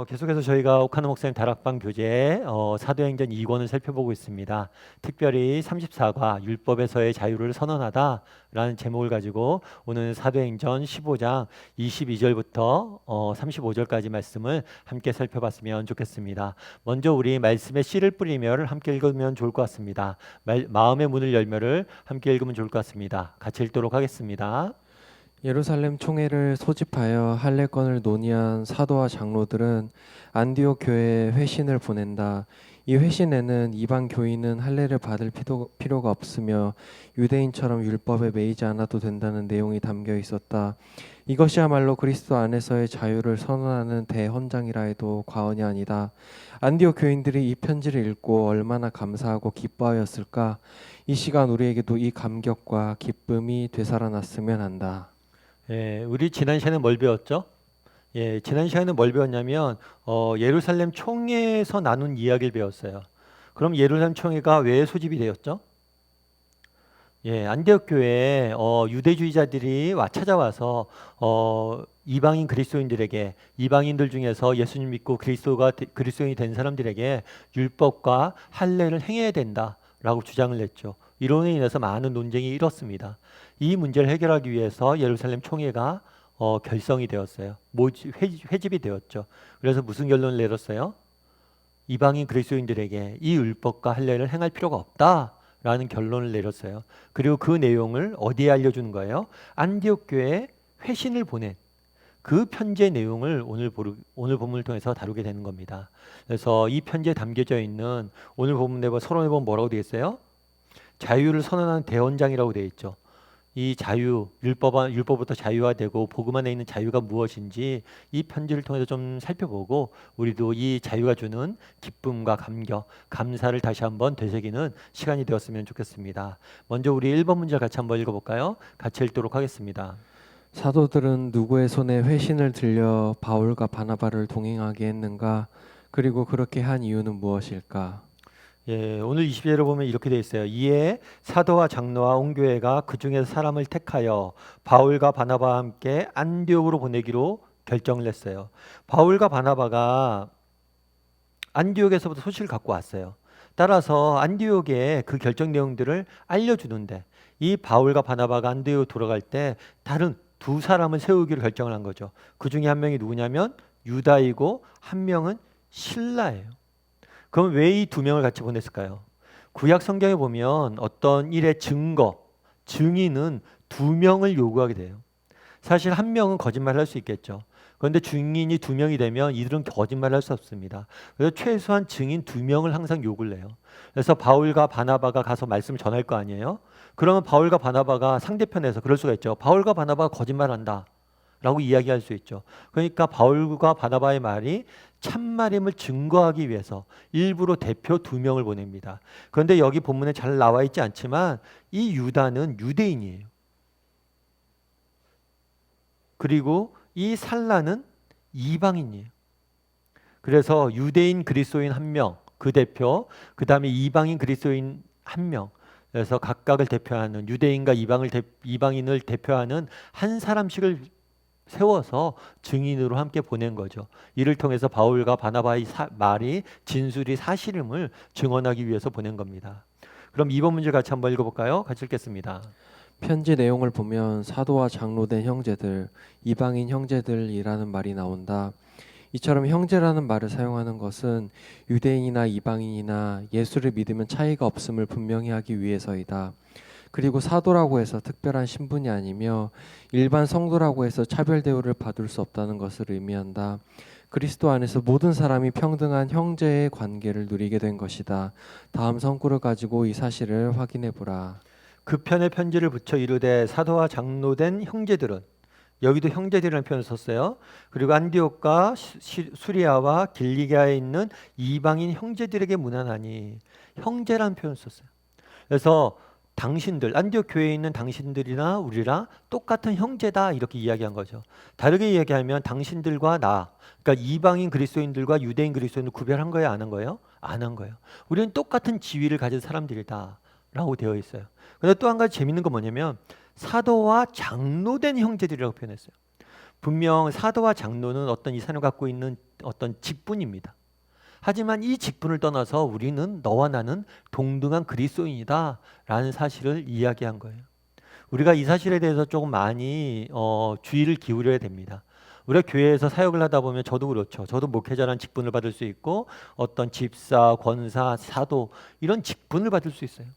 계속해서 저희가 옥하는 목사님 다락방 교재 사도행전 2권을 살펴보고 있습니다. 특별히 34과 율법에서의 자유를 선언하다 라는 제목을 가지고 오늘 사도행전 15장 22절부터 35절까지 말씀을 함께 살펴봤으면 좋겠습니다. 먼저 우리 말씀에 씨를 뿌리며를 함께 읽으면 좋을 것 같습니다. 마음의 문을 열며를 함께 읽으면 좋을 것 같습니다. 같이 읽도록 하겠습니다. 예루살렘 총회를 소집하여 할례건을 논의한 사도와 장로들은 안디옥 교회에 회신을 보낸다. 이 회신에는 이방 교인은 할례를 받을 필요가 없으며 유대인처럼 율법에 매이지 않아도 된다는 내용이 담겨 있었다. 이것이야말로 그리스도 안에서의 자유를 선언하는 대헌장이라 해도 과언이 아니다. 안디옥 교인들이 이 편지를 읽고 얼마나 감사하고 기뻐하였을까. 이 시간 우리에게도 이 감격과 기쁨이 되살아났으면 한다. 우리 지난 시간에 뭘 배웠죠? 지난 시간에는 뭘 배웠냐면 예루살렘 총회에서 나눈 이야기를 배웠어요. 그럼 예루살렘 총회가 왜 소집이 되었죠? 안디옥 교회에 유대주의자들이 찾아와서 이방인 그리스도인들에게, 이방인들 중에서 예수님 믿고 그리스도인이 된 사람들에게 율법과 할례를 행해야 된다라고 주장을 냈죠. 이론에 인해서 많은 논쟁이 일었습니다. 이 문제를 해결하기 위해서 예루살렘 총회가 결성이 되었어요. 회집이 되었죠. 그래서 무슨 결론을 내렸어요? 이방인 그리스도인들에게 이 율법과 할례를 행할 필요가 없다라는 결론을 내렸어요. 그리고 그 내용을 어디에 알려주는 거예요? 안디옥 교회에 회신을 보낸 그 편지의 내용을 오늘 본문을 통해서 다루게 되는 겁니다. 그래서 이 편지에 담겨져 있는 오늘 본문 내용 서론에 보면 뭐라고 되어 있어요? 자유를 선언하는 대헌장이라고 되어 있죠. 이 자유, 율법부터 자유가 되고 복음 안에 있는 자유가 무엇인지 이 편지를 통해서 좀 살펴보고 우리도 이 자유가 주는 기쁨과 감격, 감사를 다시 한번 되새기는 시간이 되었으면 좋겠습니다. 먼저 우리 1번 문제를 같이 한번 읽어볼까요? 같이 읽도록 하겠습니다. 사도들은 누구의 손에 회신을 들려 바울과 바나바를 동행하게 했는가? 그리고 그렇게 한 이유는 무엇일까? 오늘 20절을 보면 이렇게 되어 있어요. 이에 사도와 장로와 온 교회가 그 중에서 사람을 택하여 바울과 바나바와 함께 안디옥으로 보내기로 결정을 했어요. 바울과 바나바가 안디옥에서부터 소식을 갖고 왔어요. 따라서 안디옥에 그 결정 내용들을 알려주는데 이 바울과 바나바가 안디옥에 돌아갈 때 다른 두 사람을 세우기로 결정을 한 거죠. 그 중에 한 명이 누구냐면 유다이고 한 명은 실라예요. 그럼 왜 이 두 명을 같이 보냈을까요? 구약 성경에 보면 어떤 일의 증인은 두 명을 요구하게 돼요. 사실 한 명은 거짓말을 할 수 있겠죠. 그런데 증인이 두 명이 되면 이들은 거짓말을 할 수 없습니다. 그래서 최소한 증인 두 명을 항상 요구를 해요. 그래서 바울과 바나바가 가서 말씀을 전할 거 아니에요? 그러면 바울과 바나바가 상대편에서 그럴 수가 있죠. 바울과 바나바가 거짓말한다 라고 이야기할 수 있죠. 그러니까 바울과 바나바의 말이 참말임을 증거하기 위해서 일부러 대표 두 명을 보냅니다. 그런데 여기 본문에 잘 나와 있지 않지만 이 유다는 유대인이에요. 그리고 이 살라는 이방인이에요. 그래서 유대인 그리스도인 한 명, 그 대표, 그 다음에 이방인 그리스도인 한 명, 그래서 각각을 대표하는 유대인과 이방인을 대표하는 한 사람씩을 세워서 증인으로 함께 보낸 거죠. 이를 통해서 바울과 바나바의 말이 진술이 사실임을 증언하기 위해서 보낸 겁니다. 그럼 2번 문제 같이 한번 읽어볼까요? 같이 읽겠습니다. 편지 내용을 보면 사도와 장로된 형제들, 이방인 형제들이라는 말이 나온다. 이처럼 형제라는 말을 사용하는 것은 유대인이나 이방인이나 예수를 믿으면 차이가 없음을 분명히 하기 위해서이다. 그리고 사도라고 해서 특별한 신분이 아니며 일반 성도라고 해서 차별 대우를 받을 수 없다는 것을 의미한다. 그리스도 안에서 모든 사람이 평등한 형제의 관계를 누리게 된 것이다. 다음 성구를 가지고 이 사실을 확인해 보라. 그 편에 편지를 붙여 이르되 사도와 장로된 형제들은, 여기도 형제들이라는 표현을 썼어요. 그리고 안디옥과 수리아와 길리기아에 있는 이방인 형제들에게 문안하니, 형제라는 표현을 썼어요. 그래서 당신들, 안디옥 교회에 있는 당신들이나 우리랑 똑같은 형제다 이렇게 이야기한 거죠. 다르게 이야기하면 당신들과 나, 그러니까 이방인 그리스도인들과 유대인 그리스도인을 구별한 거예요, 안 한 거예요? 안 한 거예요. 우리는 똑같은 지위를 가진 사람들이다 라고 되어 있어요. 그런데 또 한 가지 재밌는 건 뭐냐면 사도와 장로된 형제들이라고 표현했어요. 분명 사도와 장로는 어떤 이 사람을 갖고 있는 어떤 직분입니다. 하지만 이 직분을 떠나서 우리는 너와 나는 동등한 그리스도인이다 라는 사실을 이야기한 거예요. 우리가 이 사실에 대해서 조금 많이 주의를 기울여야 됩니다. 우리가 교회에서 사역을 하다 보면 저도 그렇죠. 저도 목회자라는 직분을 받을 수 있고 어떤 집사, 권사, 사도 이런 직분을 받을 수 있어요.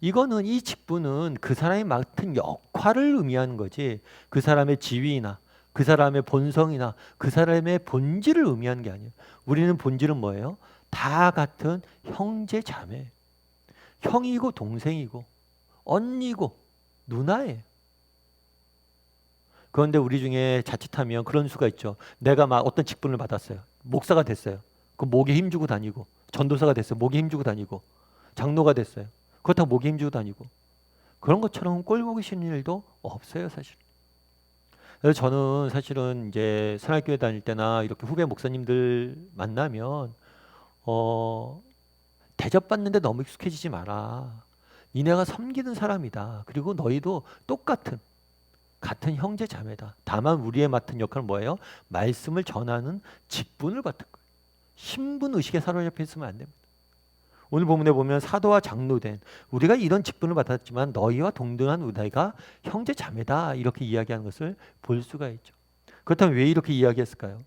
이거는 이 직분은 그 사람이 맡은 역할을 의미하는 거지 그 사람의 지위나 그 사람의 본성이나 그 사람의 본질을 의미하는 게 아니에요. 우리는 본질은 뭐예요? 다 같은 형제 자매, 형이고 동생이고 언니고 누나예요. 그런데 우리 중에 자칫하면 그런 수가 있죠. 내가 막 어떤 직분을 받았어요. 목사가 됐어요. 그 목에 힘주고 다니고 전도사가 됐어요. 목에 힘주고 다니고 장로가 됐어요. 그렇다고 목에 힘주고 다니고 그런 것처럼 꼴 보기 싫은 일도 없어요, 사실. 그래서 저는 사실은 이제 선할교회 다닐 때나 이렇게 후배 목사님들 만나면 대접받는데 너무 익숙해지지 마라. 니네가 섬기는 사람이다. 그리고 너희도 같은 형제 자매다. 다만 우리의 맡은 역할은 뭐예요? 말씀을 전하는 직분을 맡은 거예요. 신분 의식에 사로잡혀 있으면 안 됩니다. 오늘 본문에 보면 사도와 장로된 우리가 이런 직분을 받았지만 너희와 동등한 우리가 형제 자매다 이렇게 이야기하는 것을 볼 수가 있죠. 그렇다면 왜 이렇게 이야기했을까요?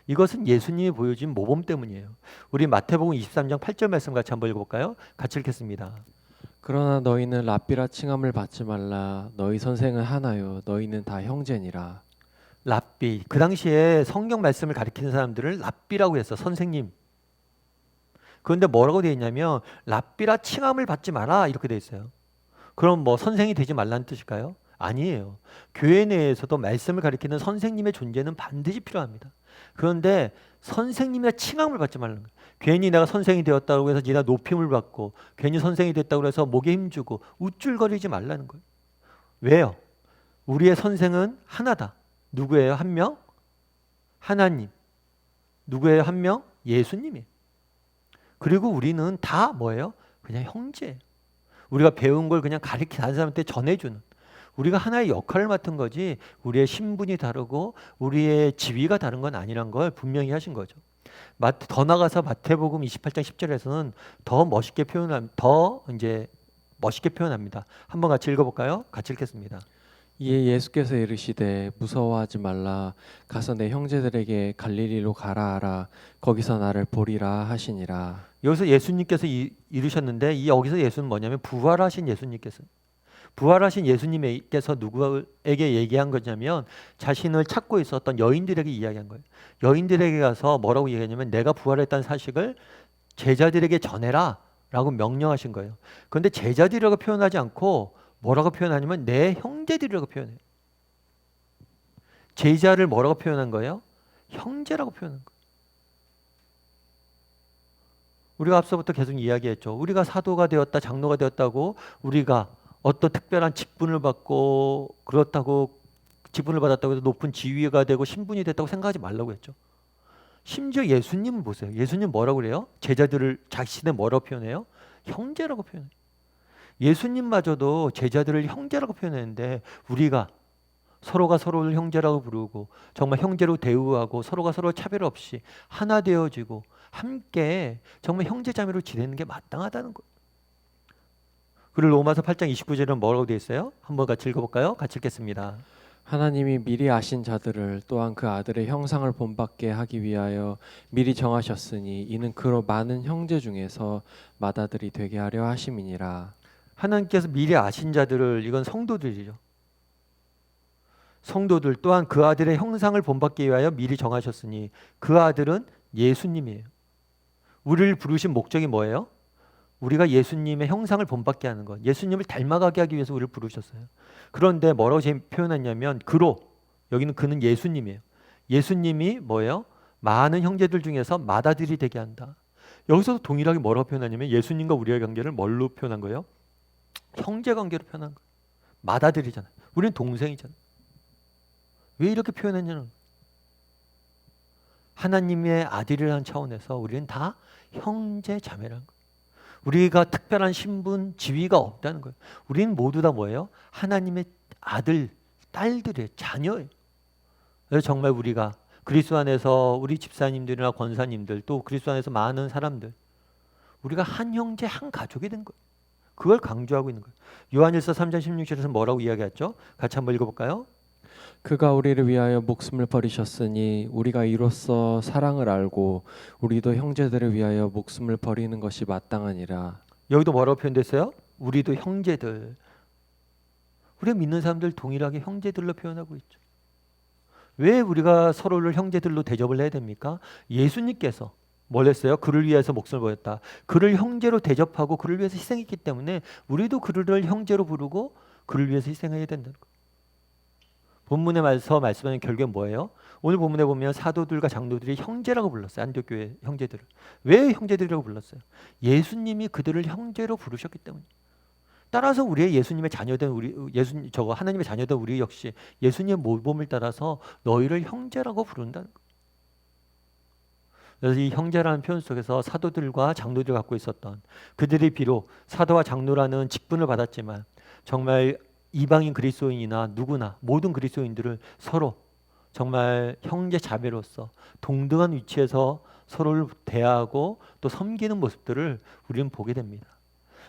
이것은 예수님이 보여준 모범 때문이에요. 우리 마태복음 23장 8절 말씀 같이 한번 읽어볼까요? 같이 읽겠습니다. 그러나 너희는 랍비라 칭함을 받지 말라. 너희 선생은 하나요. 너희는 다 형제니라. 랍비, 그 당시에 성경 말씀을 가리키는 사람들을 랍비라고 했어. 선생님. 그런데 뭐라고 되어 있냐면 랍비라 칭함을 받지 마라 이렇게 되어 있어요. 그럼 뭐 선생이 되지 말라는 뜻일까요? 아니에요. 교회 내에서도 말씀을 가리키는 선생님의 존재는 반드시 필요합니다. 그런데 선생님이나 칭함을 받지 말라는 거예요. 괜히 내가 선생이 되었다고 해서 니나 높임을 받고 괜히 선생이 됐다고 해서 목에 힘주고 우쭐거리지 말라는 거예요. 왜요? 우리의 선생은 하나다. 누구예요? 한 명? 하나님. 누구예요? 한 명? 예수님이에요. 그리고 우리는 다 뭐예요? 그냥 형제예요. 우리가 배운 걸 그냥 가르치 다른 사람한테 전해주는 우리가 하나의 역할을 맡은 거지 우리의 신분이 다르고 우리의 지위가 다른 건 아니란 걸 분명히 하신 거죠. 더 나가서 마태복음 28장 10절에서는 더 멋있게 표현합니다. 한번 같이 읽어볼까요? 같이 읽겠습니다. 이에 예수께서 이르시되 무서워하지 말라. 가서 내 형제들에게 갈릴리로 가라 하라. 거기서 나를 보리라 하시니라. 여기서 예수님께서 이르셨는데 여기서 예수는 뭐냐면 부활하신 예수님께서 누구에게 얘기한 거냐면 자신을 찾고 있었던 여인들에게 이야기한 거예요. 여인들에게 가서 뭐라고 얘기했냐면 내가 부활했다는 사실을 제자들에게 전해라 라고 명령하신 거예요. 그런데 제자들이라고 표현하지 않고 뭐라고 표현하냐면 내 형제들이라고 표현해요. 제자를 뭐라고 표현한 거예요? 형제라고 표현한 거예요. 우리가 앞서부터 계속 이야기했죠. 우리가 사도가 되었다, 장로가 되었다고 우리가 어떤 특별한 직분을 받고 그렇다고 직분을 받았다고 해서 높은 지위가 되고 신분이 됐다고 생각하지 말라고 했죠. 심지어 예수님은 보세요. 예수님 뭐라고 그래요? 제자들을 자신의 뭐라고 표현해요? 형제라고 표현해요. 예수님마저도 제자들을 형제라고 표현했는데 우리가 서로가 서로를 형제라고 부르고 정말 형제로 대우하고 서로가 서로 차별 없이 하나 되어지고 함께 정말 형제자매로 지내는 게 마땅하다는 거예요. 그리고 로마서 8장 29절은 뭐라고 되어 있어요? 한번 같이 읽어볼까요? 같이 읽겠습니다. 하나님이 미리 아신 자들을 또한 그 아들의 형상을 본받게 하기 위하여 미리 정하셨으니 이는 그로 많은 형제 중에서 맏아들이 되게 하려 하심이니라. 하나님께서 미리 아신 자들을 이건 성도들이죠. 성도들 또한 그 아들의 형상을 본받기 위하여 미리 정하셨으니 그 아들은 예수님이에요. 우리를 부르신 목적이 뭐예요? 우리가 예수님의 형상을 본받게 하는 것, 예수님을 닮아가게 하기 위해서 우리를 부르셨어요. 그런데 뭐라고 표현했냐면 여기는 그는 예수님이에요. 예수님이 뭐예요? 많은 형제들 중에서 맏아들이 되게 한다. 여기서도 동일하게 뭐라고 표현하냐면 예수님과 우리의 관계를 뭘로 표현한 거예요? 형제 관계로 표현한 거예요. 맏아들이잖아요. 우리는 동생이잖아요. 왜 이렇게 표현했냐는 하나님의 아들이라는 차원에서 우리는 다 형제 자매라는 거예요. 우리가 특별한 신분, 지위가 없다는 거예요. 우리는 모두 다 뭐예요? 하나님의 아들, 딸들의 자녀예요. 그래서 정말 우리가 그리스도 안에서 우리 집사님들이나 권사님들 또 그리스도 안에서 많은 사람들 우리가 한 형제 한 가족이 된 거예요. 그걸 강조하고 있는 거예요. 요한일서 3장 16절에서 뭐라고 이야기했죠? 같이 한번 읽어볼까요? 그가 우리를 위하여 목숨을 버리셨으니 우리가 이로써 사랑을 알고 우리도 형제들을 위하여 목숨을 버리는 것이 마땅하니라. 여기도 뭐라고 표현됐어요? 우리도 형제들. 우리가 믿는 사람들 동일하게 형제들로 표현하고 있죠. 왜 우리가 서로를 형제들로 대접을 해야 됩니까? 예수님께서 뭘 했어요? 그를 위해서 목숨을 버렸다. 그를 형제로 대접하고 그를 위해서 희생했기 때문에 우리도 그를 형제로 부르고 그를 위해서 희생해야 된다는 거예요. 본문에 말씀하는 결국엔 뭐예요? 오늘 본문에 보면 사도들과 장로들이 형제라고 불렀어요. 안디옥 교회 형제들을. 왜 형제들이라고 불렀어요? 예수님이 그들을 형제로 부르셨기 때문에. 따라서 우리의 예수님의 자녀된 하나님의 자녀된 우리 역시 예수님의 모범을 따라서 너희를 형제라고 부른다는 거예요. 그래서 이 형제라는 표현 속에서 사도들과 장로들이 갖고 있었던 그들이 비록 사도와 장로라는 직분을 받았지만 정말 이방인 그리스도인이나 누구나 모든 그리스도인들을 서로 정말 형제 자매로서 동등한 위치에서 서로를 대하고 또 섬기는 모습들을 우리는 보게 됩니다.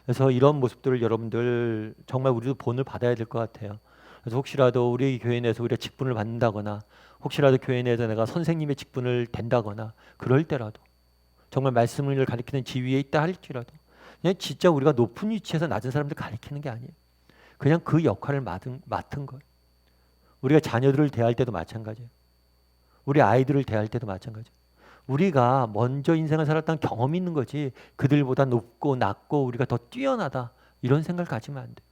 그래서 이런 모습들을 여러분들 정말 우리도 본을 받아야 될 것 같아요. 그래서 혹시라도 우리 교회 내에서 우리가 직분을 받는다거나 혹시라도 교회 내에서 내가 선생님의 직분을 된다거나 그럴 때라도 정말 말씀을 가리키는 지위에 있다 할지라도 그냥 진짜 우리가 높은 위치에서 낮은 사람들 가리키는 게 아니에요. 그냥 그 역할을 맡은 거예요. 우리가 자녀들을 대할 때도 마찬가지예요. 우리 아이들을 대할 때도 마찬가지예요. 우리가 먼저 인생을 살았다는 경험이 있는 거지 그들보다 높고 낮고 우리가 더 뛰어나다 이런 생각을 가지면 안 돼요.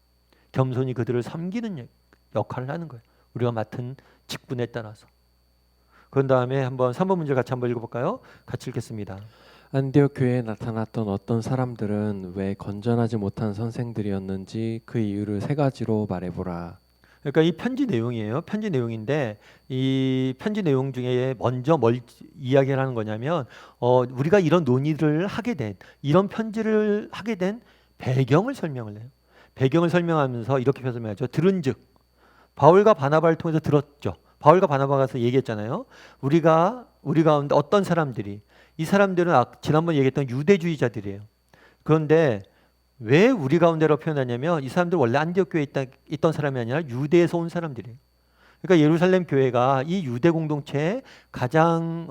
겸손히 그들을 섬기는 역할을 하는 거예요. 우리가 맡은 직분에 따라서. 그런 다음에 한번 3번 문제 같이 한번 읽어볼까요? 같이 읽겠습니다. 안디옥 교회에 나타났던 어떤 사람들은 왜 건전하지 못한 선생들이었는지 그 이유를 세 가지로 말해보라. 그러니까 이 편지 내용이에요. 편지 내용인데 이 편지 내용 중에 먼저 뭘 이야기를 하는 거냐면 우리가 이런 논의를 하게 된 이런 편지를 하게 된 배경을 설명을 해요. 배경을 설명하면서 이렇게 설명하죠. 들은즉 바울과 바나바를 통해서 들었죠. 바울과 바나바가 가서 얘기했잖아요. 우리 가운데 어떤 사람들이 이 사람들은 지난번 얘기했던 유대주의자들이에요. 그런데 왜 우리 가운데로 표현하냐면 이 사람들 원래 안디옥 교회에 있던 사람이 아니라 유대에서 온 사람들이에요. 그러니까 예루살렘 교회가 이 유대 공동체의 가장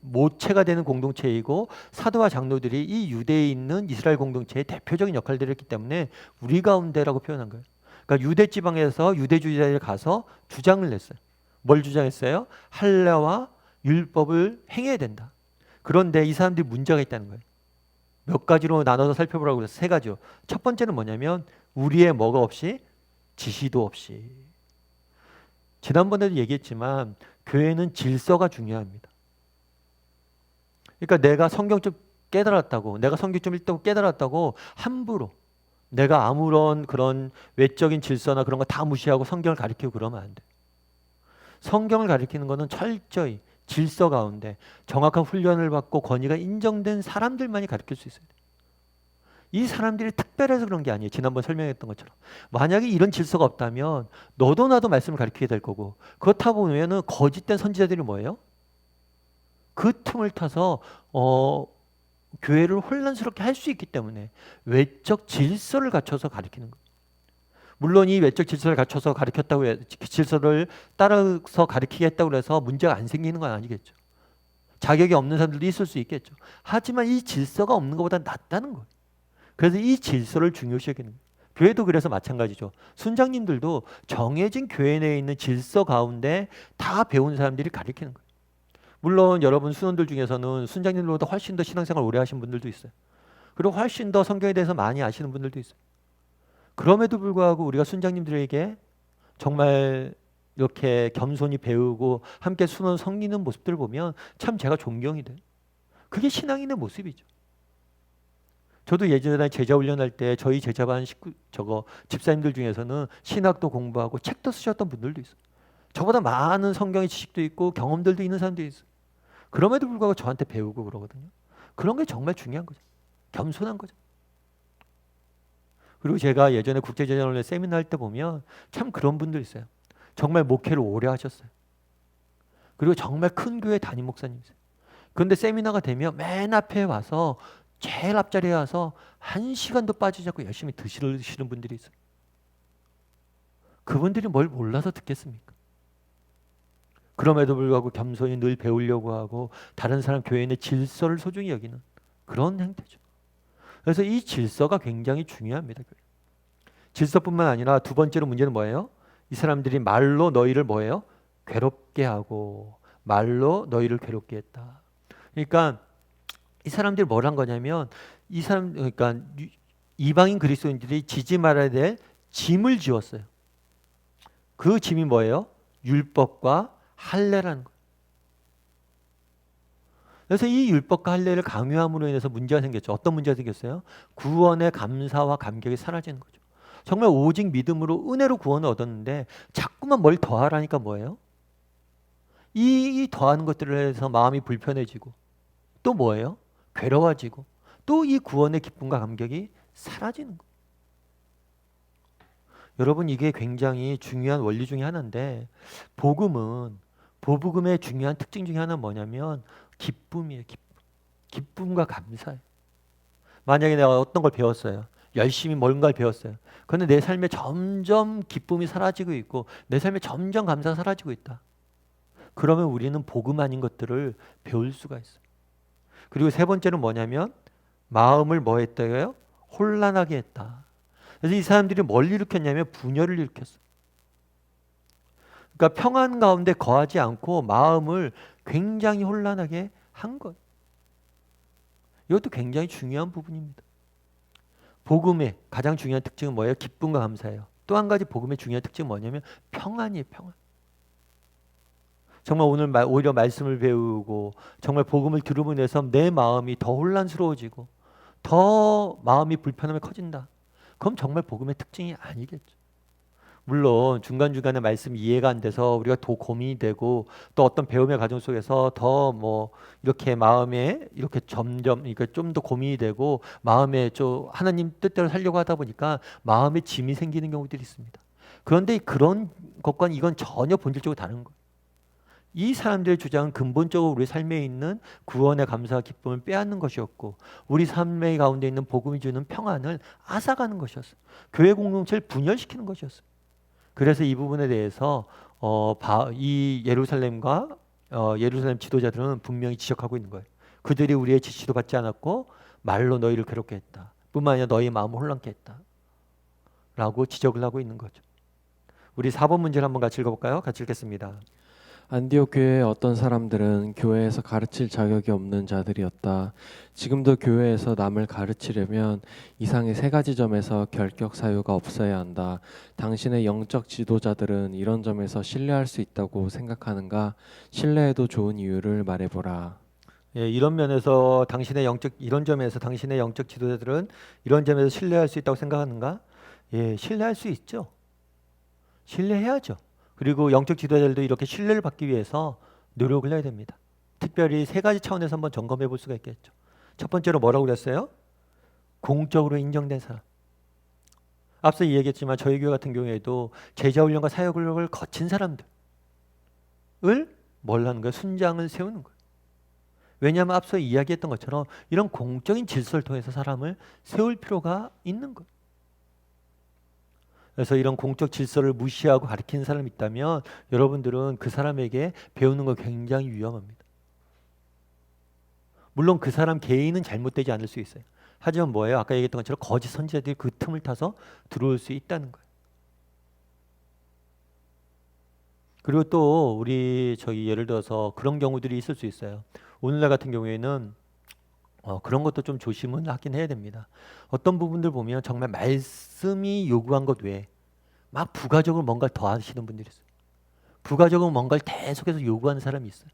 모체가 되는 공동체이고 사도와 장로들이 이 유대에 있는 이스라엘 공동체의 대표적인 역할들을 했기 때문에 우리 가운데라고 표현한 거예요. 그러니까 유대 지방에서 유대주의자들이 가서 주장을 냈어요. 뭘 주장했어요? 할례와 율법을 행해야 된다. 그런데 이 사람들이 문제가 있다는 거예요. 몇 가지로 나눠서 살펴보라고 해서 세 가지요. 첫 번째는 뭐냐면 우리의 뭐가 없이 지시도 없이. 지난번에도 얘기했지만 교회는 질서가 중요합니다. 그러니까 내가 성경 좀 깨달았다고 내가 성경 좀 읽다고 깨달았다고 함부로 내가 아무런 그런 외적인 질서나 그런 거 다 무시하고 성경을 가리키고 그러면 안 돼. 성경을 가리키는 거는 철저히 질서 가운데 정확한 훈련을 받고 권위가 인정된 사람들만이 가르칠 수 있어요. 이 사람들이 특별해서 그런 게 아니에요. 지난번 설명했던 것처럼. 만약에 이런 질서가 없다면 너도 나도 말씀을 가르치게 될 거고 그렇다 보면은 거짓된 선지자들이 뭐예요? 그 틈을 타서 교회를 혼란스럽게 할 수 있기 때문에 외적 질서를 갖춰서 가르치는 거예요. 물론 이 외적 질서를 갖춰서 가르쳤다고 질서를 따라서 가르치겠다고 해서 문제가 안 생기는 건 아니겠죠. 자격이 없는 사람들도 있을 수 있겠죠. 하지만 이 질서가 없는 것보다 낫다는 거예요. 그래서 이 질서를 중요시 여기는 거예요. 교회도 그래서 마찬가지죠. 순장님들도 정해진 교회 내에 있는 질서 가운데 다 배운 사람들이 가르치는 거예요. 물론 여러분 수원들 중에서는 순장님들보다 훨씬 더 신앙생활 오래 하신 분들도 있어요. 그리고 훨씬 더 성경에 대해서 많이 아시는 분들도 있어요. 그럼에도 불구하고 우리가 순장님들에게 정말 이렇게 겸손히 배우고 함께 순원 섬기는 모습들을 보면 참 제가 존경이 돼요. 그게 신앙인의 모습이죠. 저도 예전에 제자 훈련할 때 저희 제자반 집사님들 중에서는 신학도 공부하고 책도 쓰셨던 분들도 있어요. 저보다 많은 성경의 지식도 있고 경험들도 있는 사람들이 있어요. 그럼에도 불구하고 저한테 배우고 그러거든요. 그런 게 정말 중요한 거죠. 겸손한 거죠. 그리고 제가 예전에 국제제자훈련 세미나 할 때 보면 참 그런 분들 있어요. 정말 목회를 오래 하셨어요. 그리고 정말 큰 교회 담임 목사님이세요. 그런데 세미나가 되면 맨 앞에 와서 제일 앞자리에 와서 1시간도 빠지지 않고 열심히 드시는 분들이 있어요. 그분들이 뭘 몰라서 듣겠습니까? 그럼에도 불구하고 겸손히 늘 배우려고 하고 다른 사람 교회의 질서를 소중히 여기는 그런 행태죠. 그래서 이 질서가 굉장히 중요합니다. 질서뿐만 아니라 두 번째로 문제는 뭐예요? 이 사람들이 말로 너희를 뭐예요? 괴롭게 하고 말로 너희를 괴롭게 했다. 그러니까 이 사람들이 뭘 한 거냐면 이 사람 그러니까 이방인 그리스도인들이 지지 말아야 될 짐을 지었어요. 그 짐이 뭐예요? 율법과 할례라는 거예요. 그래서 이 율법과 할례를 강요함으로 인해서 문제가 생겼죠. 어떤 문제가 생겼어요? 구원의 감사와 감격이 사라지는 거죠. 정말 오직 믿음으로 은혜로 구원을 얻었는데 자꾸만 뭘 더하라니까 뭐예요? 이 더하는 것들을 해서 마음이 불편해지고 또 뭐예요? 괴로워지고 또 이 구원의 기쁨과 감격이 사라지는 거예요. 여러분 이게 굉장히 중요한 원리 중에 하나인데 복음의 중요한 특징 중에 하나는 뭐냐면 기쁨이에요. 기쁨과 감사예요. 만약에 내가 어떤 걸 배웠어요. 열심히 뭔가를 배웠어요. 그런데 내 삶에 점점 기쁨이 사라지고 있고 내 삶에 점점 감사가 사라지고 있다. 그러면 우리는 복음 아닌 것들을 배울 수가 있어요. 그리고 세 번째는 뭐냐면 마음을 뭐 했다고요? 혼란하게 했다. 그래서 이 사람들이 뭘 일으켰냐면 분열을 일으켰어요. 그러니까 평안 가운데 거하지 않고 마음을 굉장히 혼란하게 한 거예요. 이것도 굉장히 중요한 부분입니다. 복음의 가장 중요한 특징은 뭐예요? 기쁨과 감사예요. 또 한 가지 복음의 중요한 특징은 뭐냐면 평안이에요. 평안. 정말 오늘 오히려 말씀을 배우고 정말 복음을 들음으로 인해서 내 마음이 더 혼란스러워지고 더 마음이 불편함이 커진다. 그럼 정말 복음의 특징이 아니겠죠. 물론 중간중간에 말씀 이해가 안 돼서 우리가 더 고민이 되고 또 어떤 배움의 과정 속에서 더 뭐 이렇게 마음에 이렇게 점점 그러니까 좀 더 고민이 되고 마음에 좀 하나님 뜻대로 살려고 하다 보니까 마음에 짐이 생기는 경우들이 있습니다. 그런데 그런 것과는 이건 전혀 본질적으로 다른 거예요. 이 사람들의 주장은 근본적으로 우리 삶에 있는 구원의 감사와 기쁨을 빼앗는 것이었고 우리 삶의 가운데 있는 복음이 주는 평안을 앗아가는 것이었어요. 교회 공동체를 분열시키는 것이었어요. 그래서 이 부분에 대해서 이 예루살렘 지도자들은 분명히 지적하고 있는 거예요. 그들이 우리의 지시도 받지 않았고 말로 너희를 괴롭게 했다. 뿐만 아니라 너희 마음을 혼란케 했다. 라고 지적을 하고 있는 거죠. 우리 4번 문제를 한번 같이 읽어볼까요? 같이 읽겠습니다. 안디옥 교회의 어떤 사람들은 교회에서 가르칠 자격이 없는 자들이었다. 지금도 교회에서 남을 가르치려면 이상의 세 가지 점에서 결격 사유가 없어야 한다. 당신의 영적 지도자들은 이런 점에서 신뢰할 수 있다고 생각하는가? 신뢰해도 좋은 이유를 말해보라. 예, 이런 점에서 당신의 영적 지도자들은 이런 점에서 신뢰할 수 있다고 생각하는가? 예, 신뢰할 수 있죠. 신뢰해야죠. 그리고 영적 지도자들도 이렇게 신뢰를 받기 위해서 노력을 해야 됩니다. 특별히 세 가지 차원에서 한번 점검해 볼 수가 있겠죠. 첫 번째로 뭐라고 그랬어요? 공적으로 인정된 사람. 앞서 이야기했지만 저희 교회 같은 경우에도 제자훈련과 사역훈련을 거친 사람들을 뭘 하는 거예요? 순장을 세우는 거예요. 왜냐하면 앞서 이야기했던 것처럼 이런 공적인 질서를 통해서 사람을 세울 필요가 있는 거예요. 그래서 이런 공적 질서를 무시하고 가르치는 사람이 있다면 여러분들은 그 사람에게 배우는 거 굉장히 위험합니다. 물론 그 사람 개인은 잘못되지 않을 수 있어요. 하지만 뭐예요? 아까 얘기했던 것처럼 거짓 선지자들이 그 틈을 타서 들어올 수 있다는 거예요. 그리고 또 우리 예를 들어서 그런 경우들이 있을 수 있어요. 오늘날 같은 경우에는 그런 것도 좀 조심은 하긴 해야 됩니다. 어떤 부분들 보면 정말 말씀이 요구한 것 외에 막 부가적으로 뭔가를 더 하시는 분들이 있어요. 부가적으로 뭔가를 계속해서 요구하는 사람이 있어요.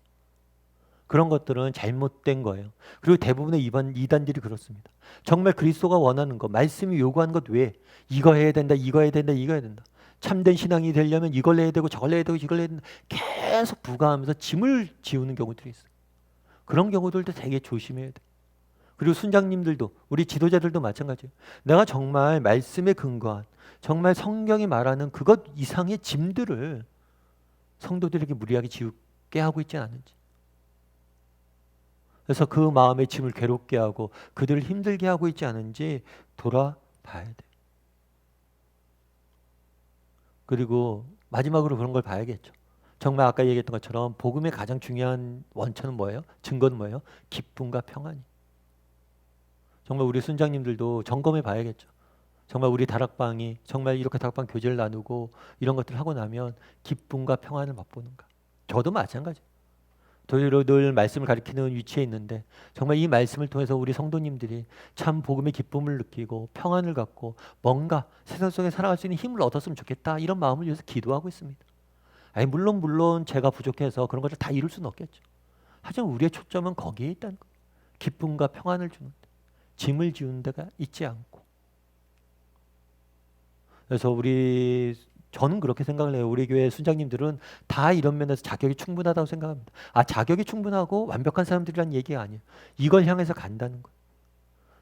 그런 것들은 잘못된 거예요. 그리고 대부분의 이단들이 그렇습니다. 정말 그리스도가 원하는 것, 말씀이 요구하는 것 외에 이거 해야 된다, 이거 해야 된다, 이거 해야 된다. 참된 신앙이 되려면 이걸 해야 되고 저걸 해야 되고 이걸 해야 된다. 계속 부가하면서 짐을 지우는 경우들이 있어요. 그런 경우들도 되게 조심해야 돼요. 그리고 순장님들도 우리 지도자들도 마찬가지예요. 내가 정말 말씀에 근거한 정말 성경이 말하는 그것 이상의 짐들을 성도들에게 무리하게 괴롭게 하고 있지 않은지. 그래서 그 마음의 짐을 괴롭게 하고 그들을 힘들게 하고 있지 않은지 돌아봐야 돼. 그리고 마지막으로 그런 걸 봐야겠죠. 정말 아까 얘기했던 것처럼 복음의 가장 중요한 원천은 뭐예요? 증거는 뭐예요? 기쁨과 평안이. 정말 우리 순장님들도 점검해 봐야겠죠. 정말 우리 다락방이 정말 이렇게 다락방 교제를 나누고 이런 것들을 하고 나면 기쁨과 평안을 맛보는가. 저도 마찬가지예요. 저희로 늘 말씀을 가리키는 위치에 있는데 정말 이 말씀을 통해서 우리 성도님들이 참 복음의 기쁨을 느끼고 평안을 갖고 뭔가 세상 속에 살아갈 수 있는 힘을 얻었으면 좋겠다, 이런 마음을 위해서 기도하고 있습니다. 아니 물론 제가 부족해서 그런 것을 다 이룰 수는 없겠죠. 하지만 우리의 초점은 거기에 있다는 거예요. 기쁨과 평안을 주는 데, 짐을 지우는 데가 있지 않고. 그래서 저는 그렇게 생각을 해요. 우리 교회 순장님들은 다 이런 면에서 자격이 충분하다고 생각합니다. 자격이 충분하고 완벽한 사람들이란 얘기가 아니에요. 이걸 향해서 간다는 거예요.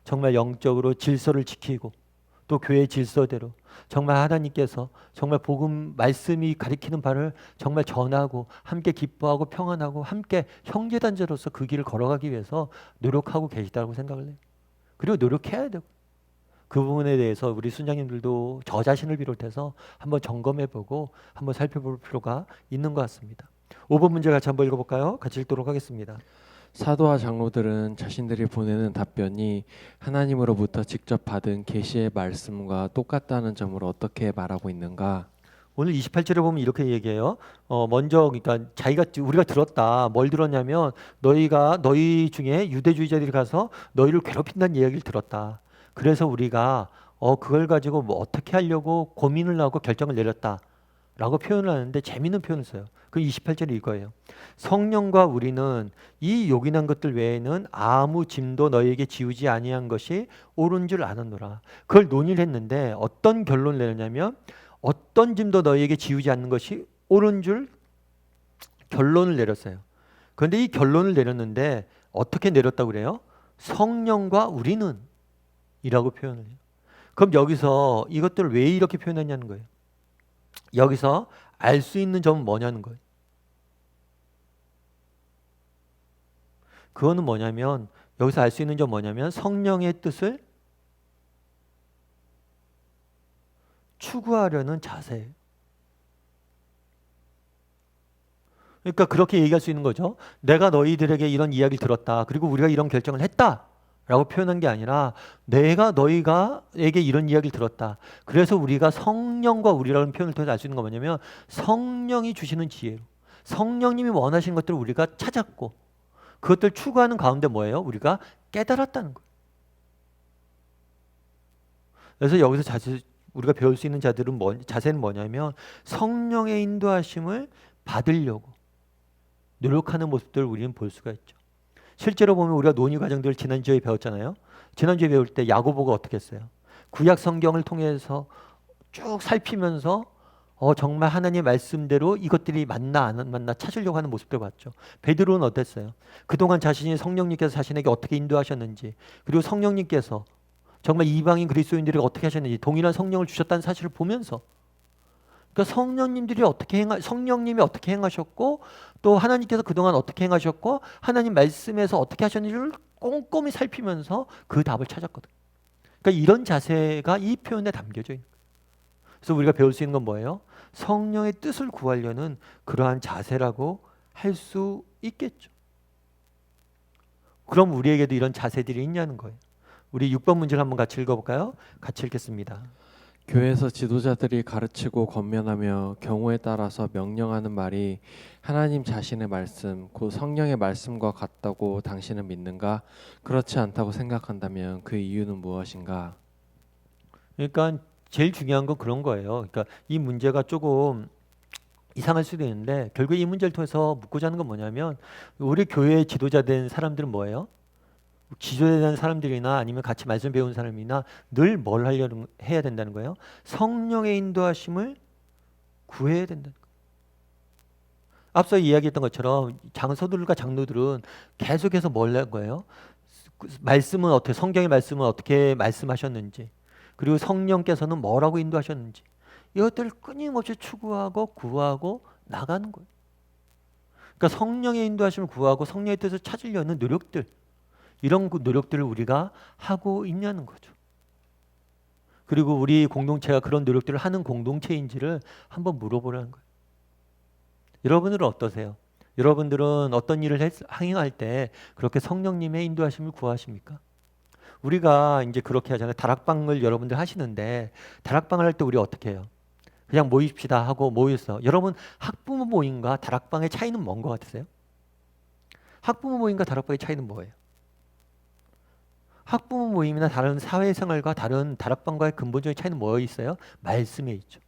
정말 영적으로 질서를 지키고 또 교회의 질서대로 정말 하나님께서 정말 복음 말씀이 가리키는 바를 정말 전하고 함께 기뻐하고 평안하고 함께 형제단체로서 그 길을 걸어가기 위해서 노력하고 계시다고 생각을 해요. 그리고 노력해야 되고, 그 부분에 대해서 우리 순장님들도 저 자신을 비롯해서 한번 점검해보고 한번 살펴볼 필요가 있는 것 같습니다. 5번 문제 같이 한번 읽어볼까요? 같이 읽도록 하겠습니다. 사도와 장로들은 자신들이 보내는 답변이 하나님으로부터 직접 받은 계시의 말씀과 똑같다는 점을 어떻게 말하고 있는가? 오늘 28절에 보면 이렇게 얘기해요. 먼저 그러니까 우리가 들었다. 뭘 들었냐면 너희 중에 유대주의자들이 가서 너희를 괴롭힌다는 이야기를 들었다. 그래서 우리가 그걸 가지고 뭐 어떻게 하려고 고민을 하고 결정을 내렸다라고 표현을 하는데 재미있는 표현을 써요. 그 28절이 이거예요. 성령과 우리는 이 요긴한 것들 외에는 아무 짐도 너희에게 지우지 아니한 것이 옳은 줄 아느노라. 그걸 논의를 했는데 어떤 결론을 내렸냐면 어떤 짐도 너희에게 지우지 않는 것이 옳은 줄 결론을 내렸어요. 그런데 이 결론을 내렸는데 어떻게 내렸다고 그래요? 성령과 우리는 이라고 표현을 해요. 그럼 여기서 이것들을 왜 이렇게 표현했냐는 거예요. 여기서 알 수 있는 점은 뭐냐는 거예요. 그거는 뭐냐면 여기서 알 수 있는 점 뭐냐면 성령의 뜻을 추구하려는 자세예요. 그러니까 그렇게 얘기할 수 있는 거죠. 내가 너희들에게 이런 이야기를 들었다. 그리고 우리가 이런 결정을 했다. 라고 표현한 게 아니라 내가 너희가에게 이런 이야기를 들었다. 그래서 우리가 성령과 우리라는 표현을 통해서 알 수 있는 건 뭐냐면 성령이 주시는 지혜로 성령님이 원하시는 것들을 우리가 찾았고 그것들 추구하는 가운데 뭐예요? 우리가 깨달았다는 거예요. 그래서 여기서 우리가 배울 수 있는 자세는 뭐냐면 성령의 인도하심을 받으려고 노력하는 모습들을 우리는 볼 수가 있죠. 실제로 보면 우리가 논의 과정들을 지난주에 배웠잖아요. 지난주에 배울 때 야고보가 어떻게 했어요? 구약 성경을 통해서 쭉 살피면서 정말 하나님의 말씀대로 이것들이 맞나 안 맞나 찾으려고 하는 모습들 봤죠. 베드로는 어땠어요? 그동안 자신이 성령님께서 자신에게 어떻게 인도하셨는지, 그리고 성령님께서 정말 이방인 그리스도인들에게 어떻게 하셨는지 동일한 성령을 주셨다는 사실을 보면서, 그러니까 성령님이 어떻게 행하셨고 또 하나님께서 그동안 어떻게 행하셨고 하나님 말씀에서 어떻게 하셨는지를 꼼꼼히 살피면서 그 답을 찾았거든. 그러니까 이런 자세가 이 표현에 담겨져 있는 거예요. 그래서 우리가 배울 수 있는 건 뭐예요? 성령의 뜻을 구하려는 그러한 자세라고 할 수 있겠죠. 그럼 우리에게도 이런 자세들이 있냐는 거예요. 우리 6번 문제를 한번 같이 읽어볼까요? 같이 읽겠습니다. 교회에서 지도자들이 가르치고 권면하며 경우에 따라서 명령하는 말이 하나님 자신의 말씀, 곧 성령의 말씀과 같다고 당신은 믿는가? 그렇지 않다고 생각한다면 그 이유는 무엇인가? 그러니까 제일 중요한 건 그런 거예요. 그러니까 이 문제가 조금 이상할 수도 있는데 결국 이 문제를 통해서 묻고자 하는 건 뭐냐면 우리 교회의 지도자 된 사람들은 뭐예요? 지도자된 사람들이나 아니면 같이 말씀 배운 사람이나 늘 뭘 해야 된다는 거예요? 성령의 인도하심을 구해야 된다는 거예요. 앞서 이야기했던 것처럼 장서들과 장로들은 계속해서 뭘 한 거예요? 성경의 말씀은 어떻게 말씀하셨는지, 그리고 성령께서는 뭐라고 인도하셨는지 이것들을 끊임없이 추구하고 구하고 나가는 거예요. 그러니까 성령의 인도하심을 구하고 성령의 뜻을 찾으려는 노력들, 이런 노력들을 우리가 하고 있냐는 거죠. 그리고 우리 공동체가 그런 노력들을 하는 공동체인지를 한번 물어보라는 거예요. 여러분들은 어떠세요? 여러분들은 어떤 일을 행할 때 그렇게 성령님의 인도하심을 구하십니까? 우리가 이제 그렇게 하잖아요. 다락방을 여러분들 하시는데 다락방을 할 때 우리 어떻게 해요? 그냥 모입시다 하고 모였어. 여러분 학부모 모임과 다락방의 차이는 뭔 것 같으세요? 학부모 모임과 다락방의 차이는 뭐예요? 학부모 모임이나 다른 사회생활과 다른 다락방과의 근본적인 차이는 뭐에 있어요? 말씀에 있죠.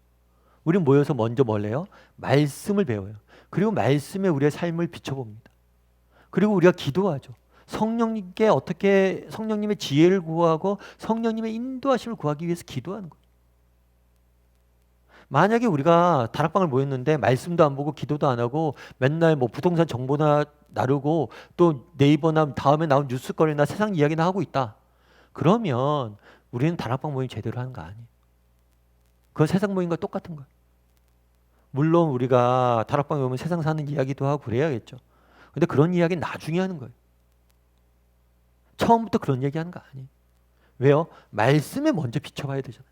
우리는 모여서 먼저 뭘 해요? 말씀을 배워요. 그리고 말씀에 우리의 삶을 비춰봅니다. 그리고 우리가 기도하죠. 성령님께 어떻게 성령님의 지혜를 구하고 성령님의 인도하심을 구하기 위해서 기도하는 거예요. 만약에 우리가 다락방을 모였는데 말씀도 안 보고 기도도 안 하고 맨날 뭐 부동산 정보나 나르고 또 네이버나 다음에 나온 뉴스거리나 세상 이야기나 하고 있다. 그러면 우리는 다락방 모임 제대로 하는 거 아니에요. 그건 세상 모임과 똑같은 거예요. 물론 우리가 다락방에 오면 세상 사는 이야기도 하고 그래야겠죠. 근데 그런 이야기는 나중에 하는 거예요. 처음부터 그런 얘기하는 거 아니에요. 왜요? 말씀에 먼저 비춰봐야 되잖아요.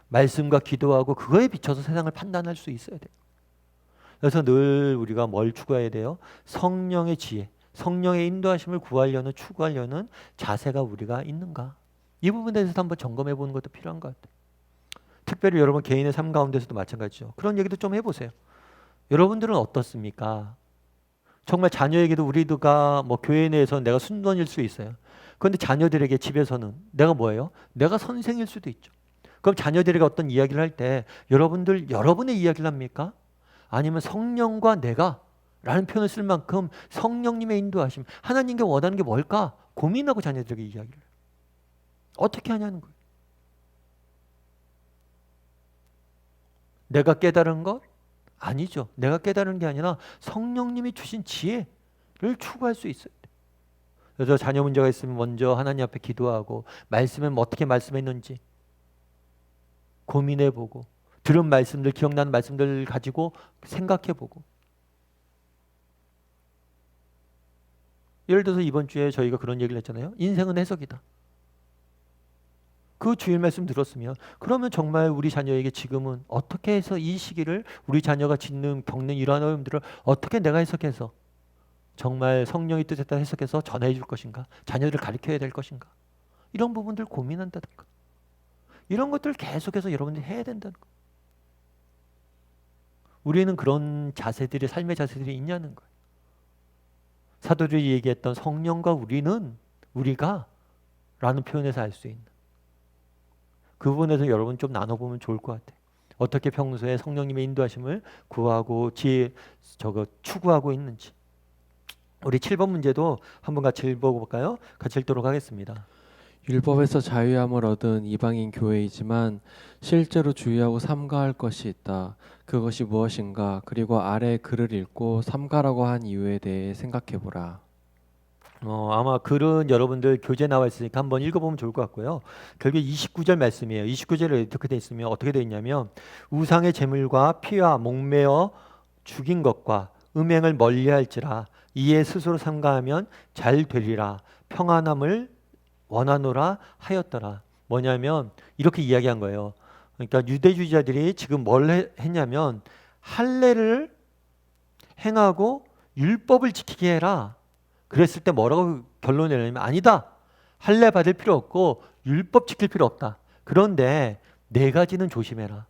말씀과 기도하고 그거에 비춰서 세상을 판단할 수 있어야 돼요. 그래서 늘 우리가 뭘 추구해야 돼요? 성령의 지혜, 성령의 인도하심을 구하려는 추구하려는 자세가 우리가 있는가? 이 부분에 대해서 한번 점검해 보는 것도 필요한 것 같아요. 특별히 여러분 개인의 삶 가운데서도 마찬가지죠. 그런 얘기도 좀 해보세요. 여러분들은 어떻습니까? 정말 자녀에게도 우리가 뭐 교회 내에서 내가 순번일 수 있어요. 그런데 자녀들에게 집에서는 내가 뭐예요? 내가 선생일 수도 있죠. 그럼 자녀들에게 어떤 이야기를 할 때 여러분들 여러분의 이야기를 합니까? 아니면 성령과 내가 라는 표현을 쓸 만큼 성령님의 인도하심, 하나님께 원하는 게 뭘까? 고민하고 자녀들에게 이야기를 해요. 어떻게 하냐는 거예요. 내가 깨달은 것? 아니죠. 내가 깨달은 게 아니라 성령님이 주신 지혜를 추구할 수 있어요. 그래서 자녀 문제가 있으면 먼저 하나님 앞에 기도하고 말씀에 어떻게 말씀했는지 고민해보고 들은 말씀들, 기억나는 말씀들 가지고 생각해보고. 예를 들어서 이번 주에 저희가 그런 얘기를 했잖아요. 인생은 해석이다. 그 주일 말씀 들었으면 그러면 정말 우리 자녀에게 지금은 어떻게 해서 이 시기를 우리 자녀가 겪는 이러한 어려움들을 어떻게 내가 해석해서 정말 성령의 뜻에 따라 해석해서 전해 줄 것인가, 자녀들을 가르쳐야 될 것인가, 이런 부분들 고민한다든가, 이런 것들을 계속해서 여러분들이 해야 된다는 거예요. 우리는 그런 자세들이, 삶의 자세들이 있냐는 거예요. 사도들이 얘기했던 성령과 우리가 라는 표현에서 알 수 있는 그 부분에서 여러분 좀 나눠보면 좋을 것 같아요. 어떻게 평소에 성령님의 인도하심을 구하고 추구하고 있는지. 우리 7번 문제도 한번 같이 읽어볼까요? 같이 읽도록 하겠습니다. 율법에서 자유함을 얻은 이방인 교회이지만 실제로 주의하고 삼가할 것이 있다. 그것이 무엇인가? 그리고 아래 글을 읽고 삼가라고 한 이유에 대해 생각해보라. 아마 글은 여러분들 교재 나와 있으니까 한번 읽어보면 좋을 것 같고요. 결국 29절 말씀이에요. 29절에 이렇게 돼 있으면 어떻게 돼 있냐면 우상의 제물과 피와 목매어 죽인 것과 음행을 멀리할지라 이에 스스로 삼가하면 잘 되리라 평안함을 원하노라 하였더라. 뭐냐면 이렇게 이야기한 거예요. 그러니까 유대주의자들이 지금 뭘 했냐면 할례를 행하고 율법을 지키게 해라. 그랬을 때 뭐라고 결론을 내냐면 아니다. 할례 받을 필요 없고 율법 지킬 필요 없다. 그런데 네 가지는 조심해라.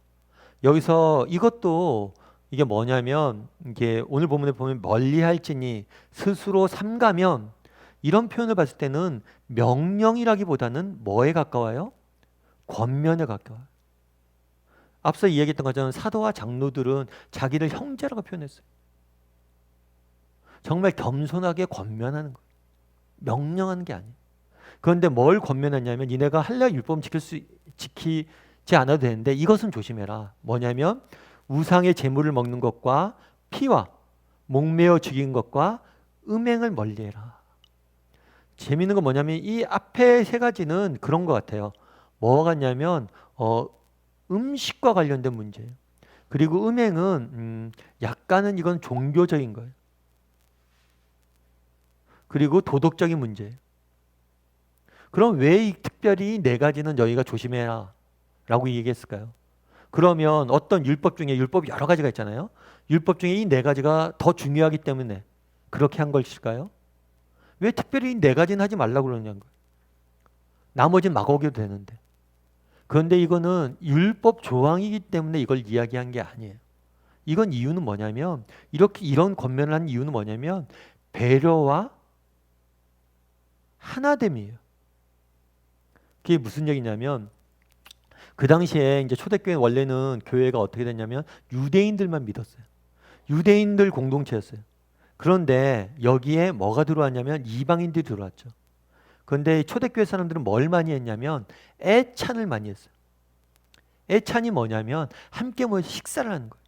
여기서 이것도 이게 뭐냐면 이게 오늘 본문에 보면 멀리할지니 스스로 삼가면 이런 표현을 봤을 때는 명령이라기보다는 뭐에 가까워요? 권면에 가까워요. 앞서 이야기했던 것처럼 사도와 장로들은 자기를 형제라고 표현했어요. 정말 겸손하게 권면하는 거예요. 명령하는 게 아니에요. 그런데 뭘 권면하냐면 니네가 할례 율법 지키지 않아도 되는데 이것은 조심해라. 뭐냐면 우상의 제물을 먹는 것과 피와 목매어 죽인 것과 음행을 멀리해라. 재미있는 건 뭐냐면 이 앞에 세 가지는 그런 것 같아요. 뭐가 같냐면 음식과 관련된 문제예요. 그리고 음행은 약간은 이건 종교적인 거예요. 그리고 도덕적인 문제. 그럼 왜 특별히 네 가지는 너희가 조심해라 라고 얘기했을까요? 그러면 어떤 율법 중에 율법이 여러 가지가 있잖아요. 율법 중에 이 네 가지가 더 중요하기 때문에 그렇게 한 것일까요? 왜 특별히 이 네 가지는 하지 말라고 그러냐는 거예요. 나머지는 막 어겨도 되는데. 그런데 이거는 율법 조항이기 때문에 이걸 이야기한 게 아니에요. 이건 이유는 뭐냐면 이렇게 이런 권면을 한 이유는 뭐냐면 배려와 하나됨이에요. 그게 무슨 얘기냐면 그 당시에 이제 초대교회 원래는 교회가 어떻게 됐냐면 유대인들만 믿었어요. 유대인들 공동체였어요. 그런데 여기에 뭐가 들어왔냐면 이방인들이 들어왔죠. 그런데 초대교회 사람들은 뭘 많이 했냐면 애찬을 많이 했어요. 애찬이 뭐냐면 함께 모여서 식사를 하는 거예요.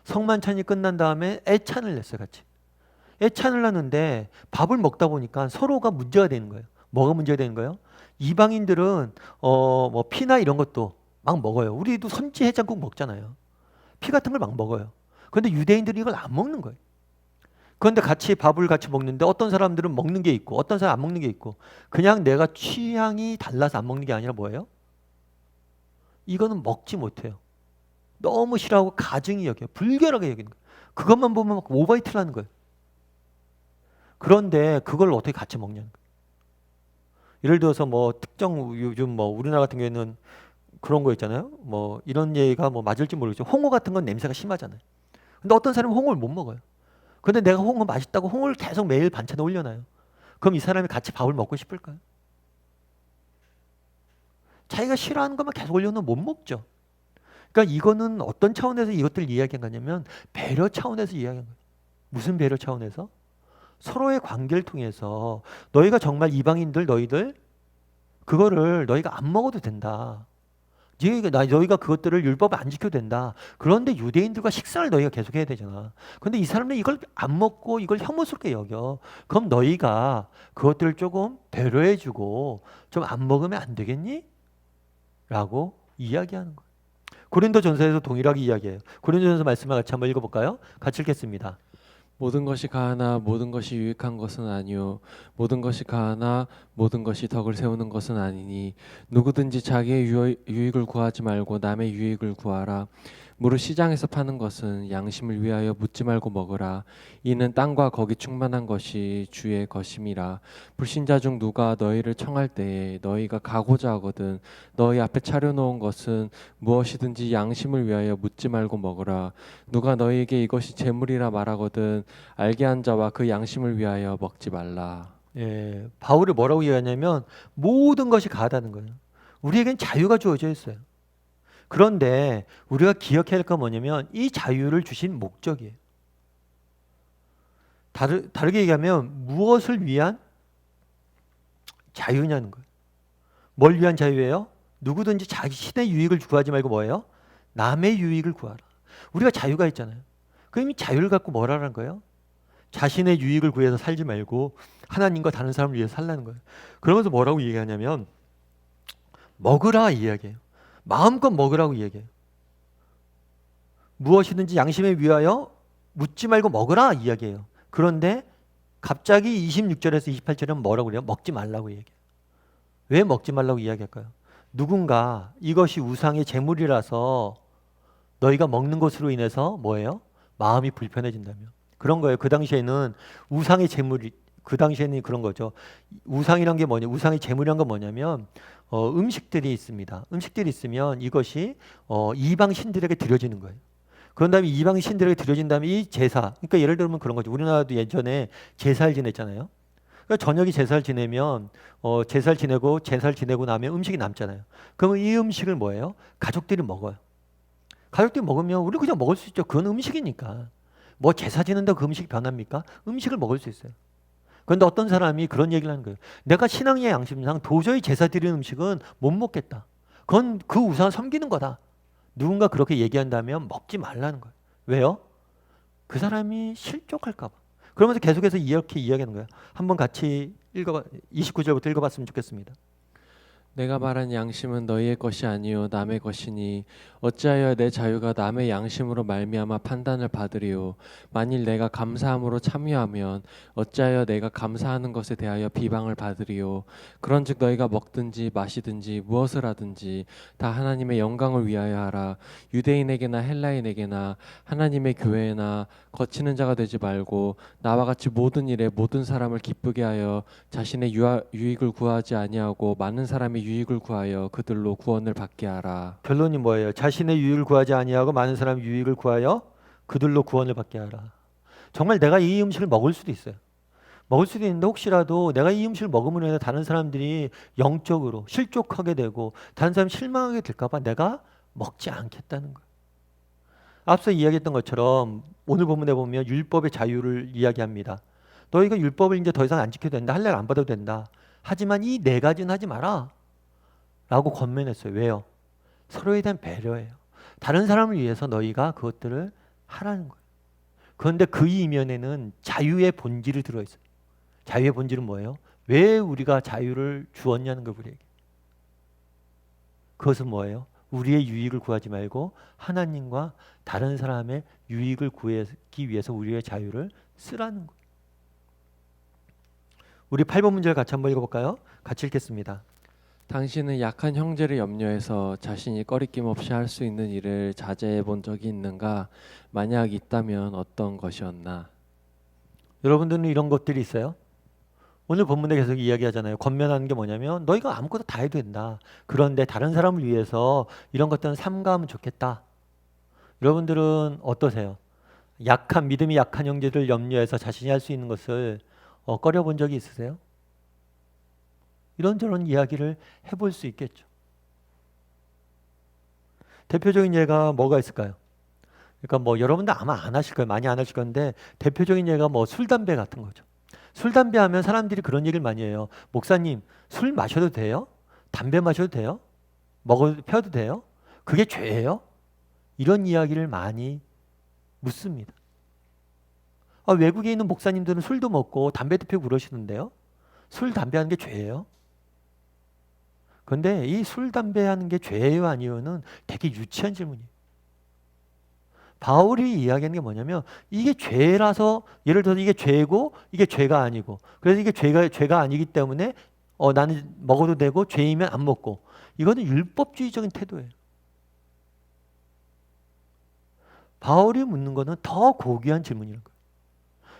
성만찬이 끝난 다음에 애찬을 냈어요, 같이. 애찬을 하는데 밥을 먹다 보니까 서로가 문제가 되는 거예요. 뭐가 문제가 되는 거예요? 이방인들은 뭐 피나 이런 것도 막 먹어요. 우리도 선지 해장국 먹잖아요. 피 같은 걸 막 먹어요. 그런데 유대인들이 이걸 안 먹는 거예요. 그런데 같이 밥을 같이 먹는데 어떤 사람들은 먹는 게 있고 어떤 사람 안 먹는 게 있고 그냥 내가 취향이 달라서 안 먹는 게 아니라 뭐예요? 이거는 먹지 못해요. 너무 싫어하고 가증히 여겨요. 불결하게 여기는 거예요. 그것만 보면 막 오버이트를 하는 거예요. 그런데 그걸 어떻게 같이 먹냐는 거예요. 예를 들어서 뭐 특정 요즘 뭐 우리나라 같은 경우에는 그런 거 있잖아요. 뭐 이런 얘기가 뭐 맞을지 모르겠죠. 홍어 같은 건 냄새가 심하잖아요. 근데 어떤 사람은 홍어를 못 먹어요. 근데 내가 홍어 맛있다고 홍어를 계속 매일 반찬에 올려놔요. 그럼 이 사람이 같이 밥을 먹고 싶을까요? 자기가 싫어하는 것만 계속 올려놓으면 못 먹죠. 그러니까 이거는 어떤 차원에서 이것들 이야기한 거냐면 배려 차원에서 이야기한 거예요. 무슨 배려 차원에서? 서로의 관계를 통해서 너희가 정말 이방인들 너희들 그거를 너희가 안 먹어도 된다. 너희가 그것들을 율법을 안 지켜도 된다. 그런데 유대인들과 식사를 너희가 계속 해야 되잖아. 그런데 이 사람들이 이걸 안 먹고 이걸 혐오스럽게 여겨. 그럼 너희가 그것들을 조금 배려해주고 좀 안 먹으면 안 되겠니? 라고 이야기하는 거예요. 고린도전서에서 동일하게 이야기해요. 고린도전서 말씀을 같이 한번 읽어볼까요? 같이 읽겠습니다. 모든 것이 가하나 모든 것이 유익한 것은 아니요 모든 것이 가하나 모든 것이 덕을 세우는 것은 아니니 누구든지 자기의 유익을 구하지 말고 남의 유익을 구하라. 무릇 시장에서 파는 것은 양심을 위하여 묻지 말고 먹으라. 이는 땅과 거기 충만한 것이 주의 것임이라. 불신자 중 누가 너희를 청할 때에 너희가 가고자 하거든 너희 앞에 차려놓은 것은 무엇이든지 양심을 위하여 묻지 말고 먹으라. 누가 너희에게 이것이 재물이라 말하거든 알게 한 자와 그 양심을 위하여 먹지 말라. 예, 바울이 뭐라고 이야기하냐면 모든 것이 가하다는 거예요. 우리에겐 자유가 주어져 있어요. 그런데 우리가 기억해야 할 건 뭐냐면 이 자유를 주신 목적이에요. 다르게 얘기하면 무엇을 위한 자유냐는 거예요. 뭘 위한 자유예요? 누구든지 자신의 유익을 구하지 말고 뭐예요? 남의 유익을 구하라. 우리가 자유가 있잖아요. 그럼 이 자유를 갖고 뭘 하라는 거예요? 자신의 유익을 구해서 살지 말고 하나님과 다른 사람을 위해서 살라는 거예요. 그러면서 뭐라고 얘기하냐면 먹으라 이야기해요. 마음껏 먹으라고 이야기해요. 무엇이든지 양심에 위하여 묻지 말고 먹으라 이야기해요. 그런데 갑자기 26절에서 28절은 뭐라고 그래요? 먹지 말라고 얘기해요. 왜 먹지 말라고 이야기할까요? 누군가 이것이 우상의 제물이라서 너희가 먹는 것으로 인해서 뭐예요? 마음이 불편해진다며. 그런 거예요. 그 당시에는 우상의 제물이 그 당시에는 그런 거죠. 우상이란 게 뭐냐? 우상의 제물이란 건 뭐냐면 음식들이 있습니다. 음식들이 있으면 이것이 이방 신들에게 드려지는 거예요. 그런 다음에 이방 신들에게 드려진 다음에 이 제사, 그러니까 예를 들면 그런 거죠. 우리나라도 예전에 제사를 지냈잖아요. 그러니까 저녁에 제사를 지내면 제사를 지내고 나면 음식이 남잖아요. 그러면 이 음식을 뭐예요? 가족들이 먹어요. 가족들이 먹으면 우리 그냥 먹을 수 있죠. 그건 음식이니까. 뭐 제사 지낸다고 그 음식이 변합니까? 음식을 먹을 수 있어요. 그런데 어떤 사람이 그런 얘기를 하는 거예요. 내가 신앙의 양심상 도저히 제사 드리는 음식은 못 먹겠다. 그건 그 우상을 섬기는 거다. 누군가 그렇게 얘기한다면 먹지 말라는 거예요. 왜요? 그 사람이 실족할까 봐. 그러면서 계속해서 이렇게 이야기하는 거예요. 한번 같이 29절부터 읽어봤으면 좋겠습니다. 내가 말한 양심은 너희의 것이 아니요 남의 것이니 어찌하여 내 자유가 남의 양심으로 말미암아 판단을 받으리요. 만일 내가 감사함으로 참여하면 어찌하여 내가 감사하는 것에 대하여 비방을 받으리요. 그런즉 너희가 먹든지 마시든지 무엇을 하든지 다 하나님의 영광을 위하여 하라. 유대인에게나 헬라인에게나 하나님의 교회나 거치는 자가 되지 말고 나와 같이 모든 일에 모든 사람을 기쁘게 하여 자신의 유익을 구하지 아니하고 많은 사람의 유익을 구하여 그들로 구원을 받게 하라. 결론이 뭐예요? 자신의 유익을 구하지 아니하고 많은 사람의 유익을 구하여 그들로 구원을 받게 하라. 정말 내가 이 음식을 먹을 수도 있어요. 먹을 수도 있는데 혹시라도 내가 이 음식을 먹음으로 인해 다른 사람들이 영적으로 실족하게 되고 다른 사람이 실망하게 될까 봐 내가 먹지 않겠다는 거예요. 앞서 이야기했던 것처럼 오늘 본문에 보면 율법의 자유를 이야기합니다. 너희가 율법을 이제 더 이상 안 지켜도 된다. 할례를 안 받아도 된다. 하지만 이 네 가지는 하지 마라. 라고 권면했어요. 왜요? 서로에 대한 배려예요. 다른 사람을 위해서 너희가 그것들을 하라는 거예요. 그런데 그 이면에는 자유의 본질이 들어있어요. 자유의 본질은 뭐예요? 왜 우리가 자유를 주었냐는 걸 우리에게. 그것은 뭐예요? 우리의 유익을 구하지 말고 하나님과 다른 사람의 유익을 구하기 위해서 우리의 자유를 쓰라는 거예요. 우리 8번 문제를 같이 한번 읽어볼까요? 같이 읽겠습니다. 당신은 약한 형제를 염려해서 자신이 꺼리낌 없이 할 수 있는 일을 자제해 본 적이 있는가? 만약 있다면 어떤 것이었나? 여러분들은 이런 것들이 있어요? 오늘 본문에 계속 이야기하잖아요. 권면하는 게 뭐냐면 너희가 아무것도 다 해도 된다. 그런데 다른 사람을 위해서 이런 것들은 삼가하면 좋겠다. 여러분들은 어떠세요? 믿음이 약한 형제들 염려해서 자신이 할 수 있는 것을 꺼려본 적이 있으세요? 이런저런 이야기를 해볼 수 있겠죠. 대표적인 예가 뭐가 있을까요? 그러니까 뭐 여러분들 아마 안 하실 거예요. 많이 안 하실 건데 대표적인 예가 뭐 술, 담배 같은 거죠. 술, 담배 하면 사람들이 그런 얘기를 많이 해요. 목사님, 술 마셔도 돼요? 담배 마셔도 돼요? 피워도 돼요? 그게 죄예요? 이런 이야기를 많이 묻습니다. 외국에 있는 목사님들은 술도 먹고 담배도 피우고 그러시는데요. 술, 담배 하는 게 죄예요? 그런데 이 술, 담배 하는 게 죄예요? 아니요는 되게 유치한 질문이에요. 바울이 이야기하는 게 뭐냐면 이게 죄라서 예를 들어서 이게 죄고 이게 죄가 아니고 그래서 이게 죄가 아니기 때문에 나는 먹어도 되고 죄이면 안 먹고 이거는 율법주의적인 태도예요. 바울이 묻는 거는 더 고귀한 질문이라는 거예요.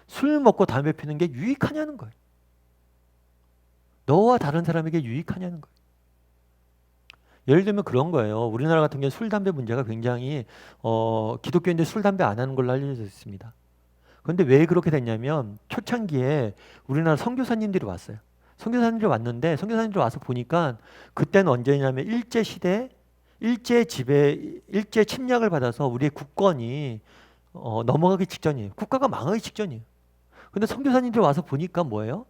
술 먹고 담배 피는 게 유익하냐는 거예요. 너와 다른 사람에게 유익하냐는 거예요. 예를 들면 그런 거예요. 우리나라 같은 경우에 술, 담배 문제가 굉장히 기독교인들 술, 담배 안 하는 걸로 알려져 있습니다. 그런데 왜 그렇게 됐냐면 초창기에 우리나라 선교사님들이 왔어요. 선교사님들이 왔는데 선교사님들이 와서 보니까 그때는 언제냐면 일제 침략을 받아서 우리의 국권이 넘어가기 직전이에요. 국가가 망하기 직전이에요. 근데 선교사님들이 와서 보니까 뭐예요?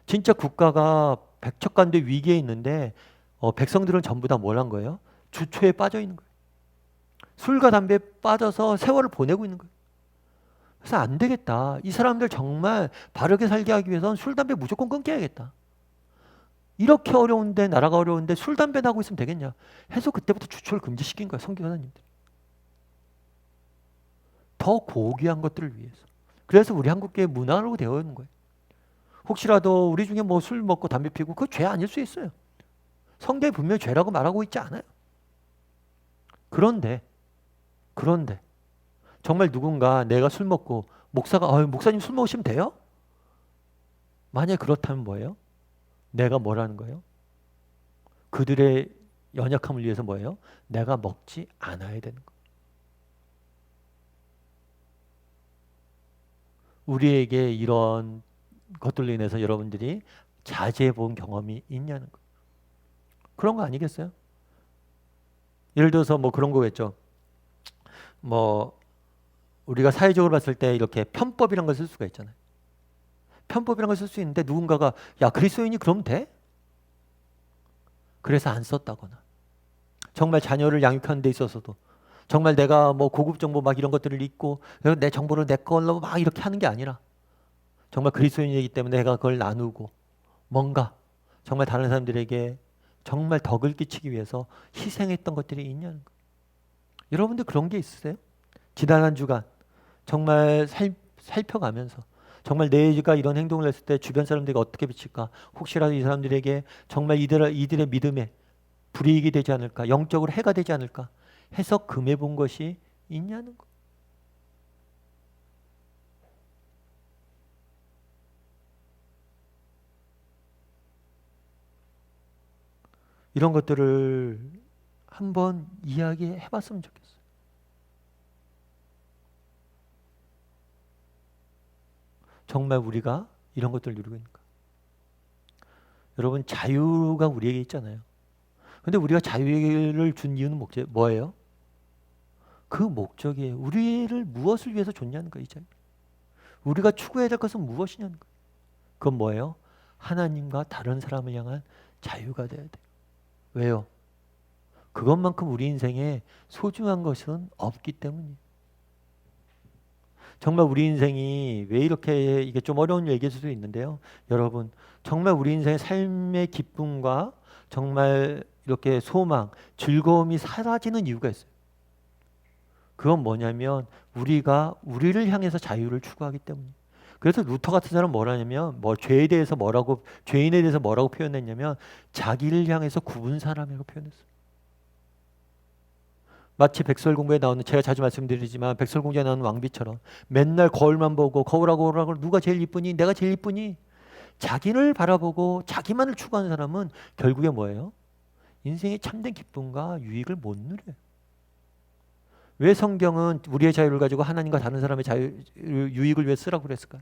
진짜 국가가 백척간대 위기에 있는데 백성들은 전부 다 뭘 한 거예요? 주초에 빠져 있는 거예요. 술과 담배에 빠져서 세월을 보내고 있는 거예요. 그래서 안 되겠다. 이 사람들 정말 바르게 살게 하기 위해서는 술, 담배 무조건 끊겨야겠다. 이렇게 어려운데 나라가 어려운데 술, 담배 나고 있으면 되겠냐. 해서 그때부터 주초를 금지시킨 거예요. 선교사님들. 더 고귀한 것들을 위해서. 그래서 우리 한국교회 문화로 되어 있는 거예요. 혹시라도 우리 중에 뭐 술 먹고 담배 피고 그거 죄 아닐 수 있어요. 성경에 분명히 죄라고 말하고 있지 않아요. 그런데 정말 누군가 내가 술 먹고 목사가 목사님 술 먹으시면 돼요? 만약에 그렇다면 뭐예요? 내가 뭐라는 거예요? 그들의 연약함을 위해서 뭐예요? 내가 먹지 않아야 되는 거예요. 우리에게 이런 것들로 인해서 여러분들이 자제해 본 경험이 있냐는 거예요. 그런 거 아니겠어요? 예를 들어서 뭐 그런 거겠죠. 뭐 우리가 사회적으로 봤을 때 이렇게 편법이란 걸 쓸 수가 있잖아요. 편법이란 걸 쓸 수 있는데 누군가가 야 그리스도인이 그러면 돼? 그래서 안 썼다거나 정말 자녀를 양육하는 데 있어서도 정말 내가 뭐 고급 정보 막 이런 것들을 읽고 내 정보를 내 걸로 막 이렇게 하는 게 아니라 정말 그리스도인이기 때문에 내가 그걸 나누고 뭔가 정말 다른 사람들에게 정말 덕을 끼치기 위해서 희생했던 것들이 있냐는 거예요. 여러분들 그런 게 있으세요? 지난 한 주간 정말 살펴가면서 정말 내가 이런 행동을 했을 때 주변 사람들이 어떻게 비칠까? 혹시라도 이 사람들에게 정말 이들의 믿음에 불이익이 되지 않을까? 영적으로 해가 되지 않을까? 해서 금해 본 것이 있냐는 거. 이런 것들을 한번 이야기해 봤으면 좋겠어요. 정말 우리가 이런 것들을 누리고 있는가? 여러분, 자유가 우리에게 있잖아요. 근데 우리가 자유를 준 이유는 뭐예요? 그 목적이에요. 우리를 무엇을 위해서 줬냐는 거예요. 이 자유. 우리가 추구해야 될 것은 무엇이냐는 거예요. 그건 뭐예요? 하나님과 다른 사람을 향한 자유가 돼야 돼요. 왜요? 그것만큼 우리 인생에 소중한 것은 없기 때문이에요. 정말 우리 인생이 왜 이렇게 이게 좀 어려운 얘기일 수도 있는데요. 여러분, 정말 우리 인생의 삶의 기쁨과 정말 이렇게 소망, 즐거움이 사라지는 이유가 있어요. 그건 뭐냐면 우리가 우리를 향해서 자유를 추구하기 때문이에요. 그래서 루터 같은 사람은 뭐라냐면 죄에 대해서 죄인에 대해서 뭐라고 표현했냐면 자기를 향해서 굽은 사람이라고 표현했어요. 마치 백설공주에 나오는, 제가 자주 말씀드리지만 백설공주에 나오는 왕비처럼 맨날 거울만 보고 거울하고 누가 제일 이쁘니? 내가 제일 이쁘니? 자기를 바라보고 자기만을 추구하는 사람은 결국에 뭐예요? 인생의 참된 기쁨과 유익을 못 누려요. 왜 성경은 우리의 자유를 가지고 하나님과 다른 사람의 유익을 위해 쓰라고 그랬을까요?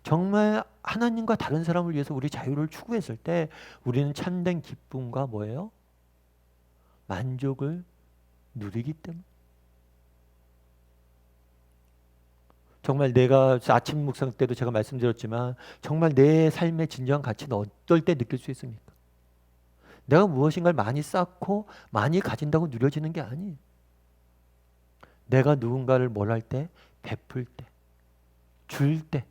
정말 하나님과 다른 사람을 위해서 우리 자유를 추구했을 때 우리는 참된 기쁨과 뭐예요? 만족을 누리기 때문에. 정말 내가 아침 묵상 때도 제가 말씀드렸지만 정말 내 삶의 진정한 가치는 어떨 때 느낄 수 있습니까? 내가 무엇인가를 많이 쌓고 많이 가진다고 누려지는 게 아니에요. 내가 누군가를 뭘 할 때? 베풀 때, 줄 때.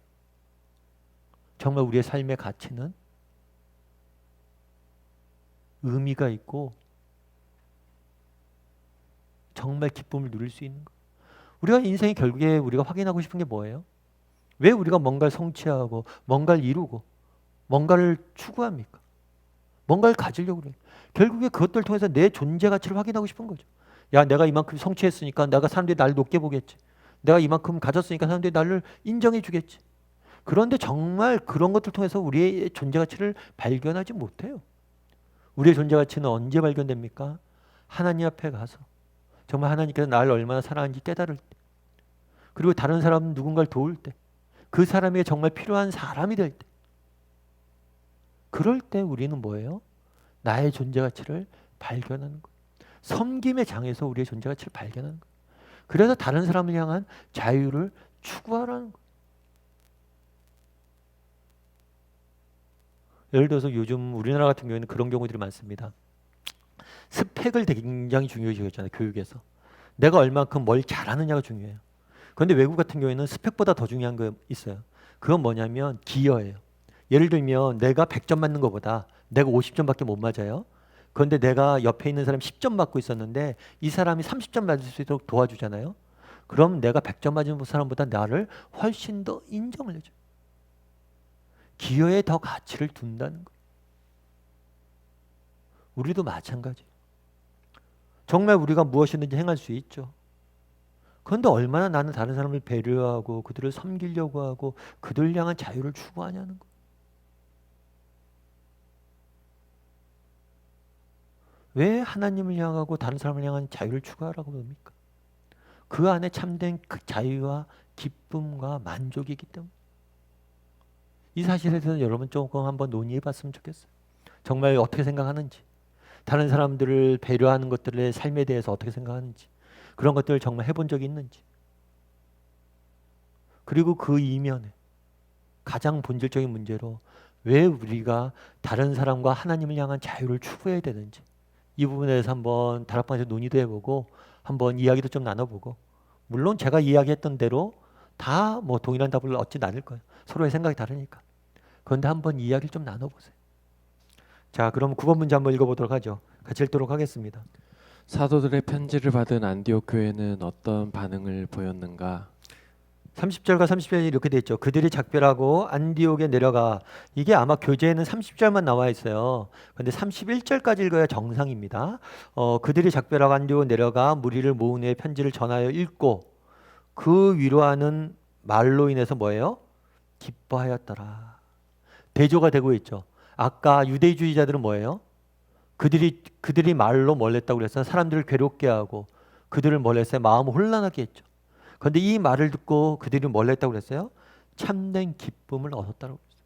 정말 우리의 삶의 가치는 의미가 있고 정말 기쁨을 누릴 수 있는 거예요. 우리가 인생이 결국에 우리가 확인하고 싶은 게 뭐예요? 왜 우리가 뭔가를 성취하고 뭔가를 이루고 뭔가를 추구합니까? 뭔가를 가지려고 그래요. 결국에 그것들을 통해서 내 존재 가치를 확인하고 싶은 거죠. 야, 내가 이만큼 성취했으니까 내가 사람들이 나를 높게 보겠지. 내가 이만큼 가졌으니까 사람들이 나를 인정해 주겠지. 그런데 정말 그런 것들 통해서 우리의 존재 가치를 발견하지 못해요. 우리의 존재 가치는 언제 발견됩니까? 하나님 앞에 가서 정말 하나님께서 나를 얼마나 사랑하는지 깨달을 때, 그리고 다른 사람 누군가를 도울 때, 그 사람에게 정말 필요한 사람이 될 때, 그럴 때 우리는 뭐예요? 나의 존재 가치를 발견하는 거예요. 섬김의 장에서 우리의 존재 가치를 발견하는 거예요. 그래서 다른 사람을 향한 자유를 추구하라는 거예요. 예를 들어서 요즘 우리나라 같은 경우에는 그런 경우들이 많습니다. 스펙을 굉장히 중요시 여기잖아요. 교육에서. 내가 얼만큼 뭘 잘하느냐가 중요해요. 그런데 외국 같은 경우에는 스펙보다 더 중요한 거 있어요. 그건 뭐냐면 기여예요. 예를 들면 내가 100점 맞는 것보다 내가 50점밖에 못 맞아요. 그런데 내가 옆에 있는 사람이 10점 맞고 있었는데 이 사람이 30점 맞을 수 있도록 도와주잖아요. 그럼 내가 100점 맞은 사람보다 나를 훨씬 더 인정을 해줘요. 기여에 더 가치를 둔다는 거예요. 우리도 마찬가지예요. 정말 우리가 무엇이든지 행할 수 있죠. 그런데 얼마나 나는 다른 사람을 배려하고 그들을 섬기려고 하고 그들을 향한 자유를 추구하냐는 거예요. 왜 하나님을 향하고 다른 사람을 향한 자유를 추구하라고 합니까? 그 안에 참된 그 자유와 기쁨과 만족이 있기 때문에. 이 사실에 대해서 여러분 조금 한번 논의해 봤으면 좋겠어요. 정말 어떻게 생각하는지, 다른 사람들을 배려하는 것들의 삶에 대해서 어떻게 생각하는지, 그런 것들을 정말 해본 적이 있는지, 그리고 그 이면에 가장 본질적인 문제로 왜 우리가 다른 사람과 하나님을 향한 자유를 추구해야 되는지, 이 부분에 대해서 한번 다락방에서 논의도 해보고 한번 이야기도 좀 나눠보고, 물론 제가 이야기했던 대로 다 뭐 동일한 답을 얻진 않을 거예요. 서로의 생각이 다르니까. 그런데 한번 이야기를 좀 나눠보세요. 자, 그럼 9번 문제 한번 읽어보도록 하죠. 같이 읽도록 하겠습니다. 사도들의 편지를 받은 안디옥 교회는 어떤 반응을 보였는가? 30절과 31절이 이렇게 돼 있죠. 그들이 작별하고 안디옥에 내려가. 이게 아마 교재에는 30절만 나와 있어요. 근데 31절까지 읽어야 정상입니다. 그들이 작별하고 안디옥에 내려가 무리를 모은 후에 편지를 전하여 읽고 그 위로하는 말로 인해서 뭐예요? 기뻐하였더라. 대조가 되고 있죠. 아까 유대주의자들은 뭐예요? 그들이 말로 뭘 했다고 그랬어요? 사람들을 괴롭게 하고 그들을 뭘 했어요? 마음을 혼란하게 했죠. 그런데 이 말을 듣고 그들이 뭘 했다고 그랬어요? 참된 기쁨을 얻었다고 그랬어요.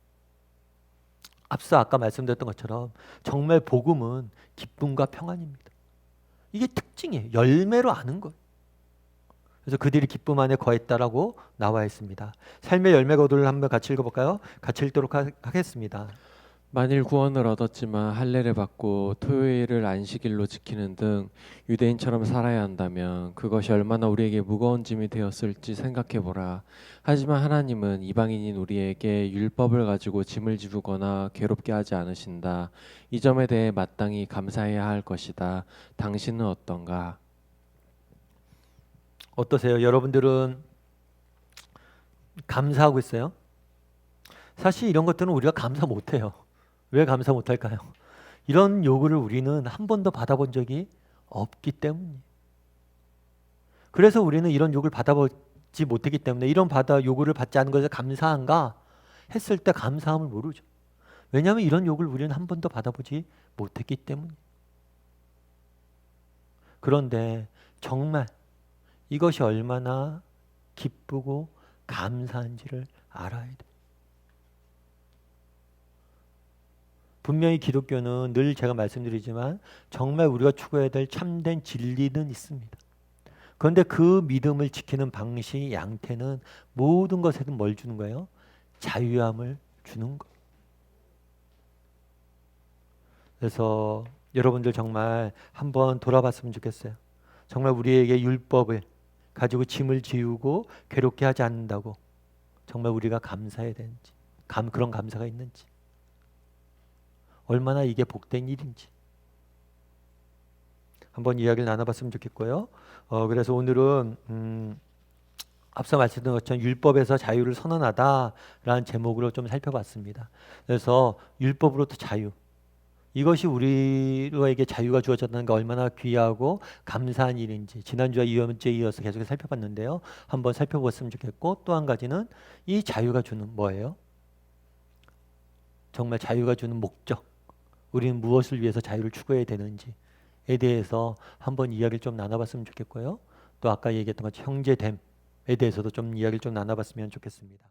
앞서 아까 말씀드렸던 것처럼 정말 복음은 기쁨과 평안입니다. 이게 특징이에요. 열매로 아는 거예요. 그래서 그들이 기쁨 안에 거했다라고 나와 있습니다. 삶의 열매 거두를 한번 같이 읽어볼까요? 같이 읽도록 하겠습니다. 만일 구원을 얻었지만 할례를 받고 토요일을 안식일로 지키는 등 유대인처럼 살아야 한다면 그것이 얼마나 우리에게 무거운 짐이 되었을지 생각해 보라. 하지만 하나님은 이방인인 우리에게 율법을 가지고 짐을 지우거나 괴롭게 하지 않으신다. 이 점에 대해 마땅히 감사해야 할 것이다. 당신은 어떤가? 어떠세요? 여러분들은 감사하고 있어요? 사실 이런 것들은 우리가 감사 못해요. 왜 감사 못할까요? 이런 요구를 우리는 한 번도 받아본 적이 없기 때문이에요. 그래서 우리는 이런 요구를 받아보지 못했기 때문에 이런 요구를 받지 않은 것에 감사한가 했을 때 감사함을 모르죠. 왜냐하면 이런 요구를 우리는 한 번도 받아보지 못했기 때문이에요. 그런데 정말 이것이 얼마나 기쁘고 감사한지를 알아야 돼요. 분명히 기독교는 늘 제가 말씀드리지만 정말 우리가 추구해야 될 참된 진리는 있습니다. 그런데 그 믿음을 지키는 방식, 양태는 모든 것에는 뭘 주는 거예요? 자유함을 주는 거예요. 그래서 여러분들 정말 한번 돌아봤으면 좋겠어요. 정말 우리에게 율법을 가지고 짐을 지우고 괴롭게 하지 않는다고 정말 우리가 감사해야 되는지, 그런 감사가 있는지, 얼마나 이게 복된 일인지 한번 이야기를 나눠봤으면 좋겠고요. 그래서 오늘은 앞서 말씀드린 것처럼 율법에서 자유를 선언하다라는 제목으로 좀 살펴봤습니다. 그래서 율법으로부터 자유, 이것이 우리에게 자유가 주어졌다는 게 얼마나 귀하고 감사한 일인지 지난주와 이번주에 이어서 계속 살펴봤는데요. 한번 살펴봤으면 좋겠고, 또 한 가지는 이 자유가 주는 뭐예요? 정말 자유가 주는 목적, 우리는 무엇을 위해서 자유를 추구해야 되는지에 대해서 한번 이야기를 좀 나눠봤으면 좋겠고요. 또 아까 얘기했던 것 형제됨에 대해서도 좀 이야기를 좀 나눠봤으면 좋겠습니다.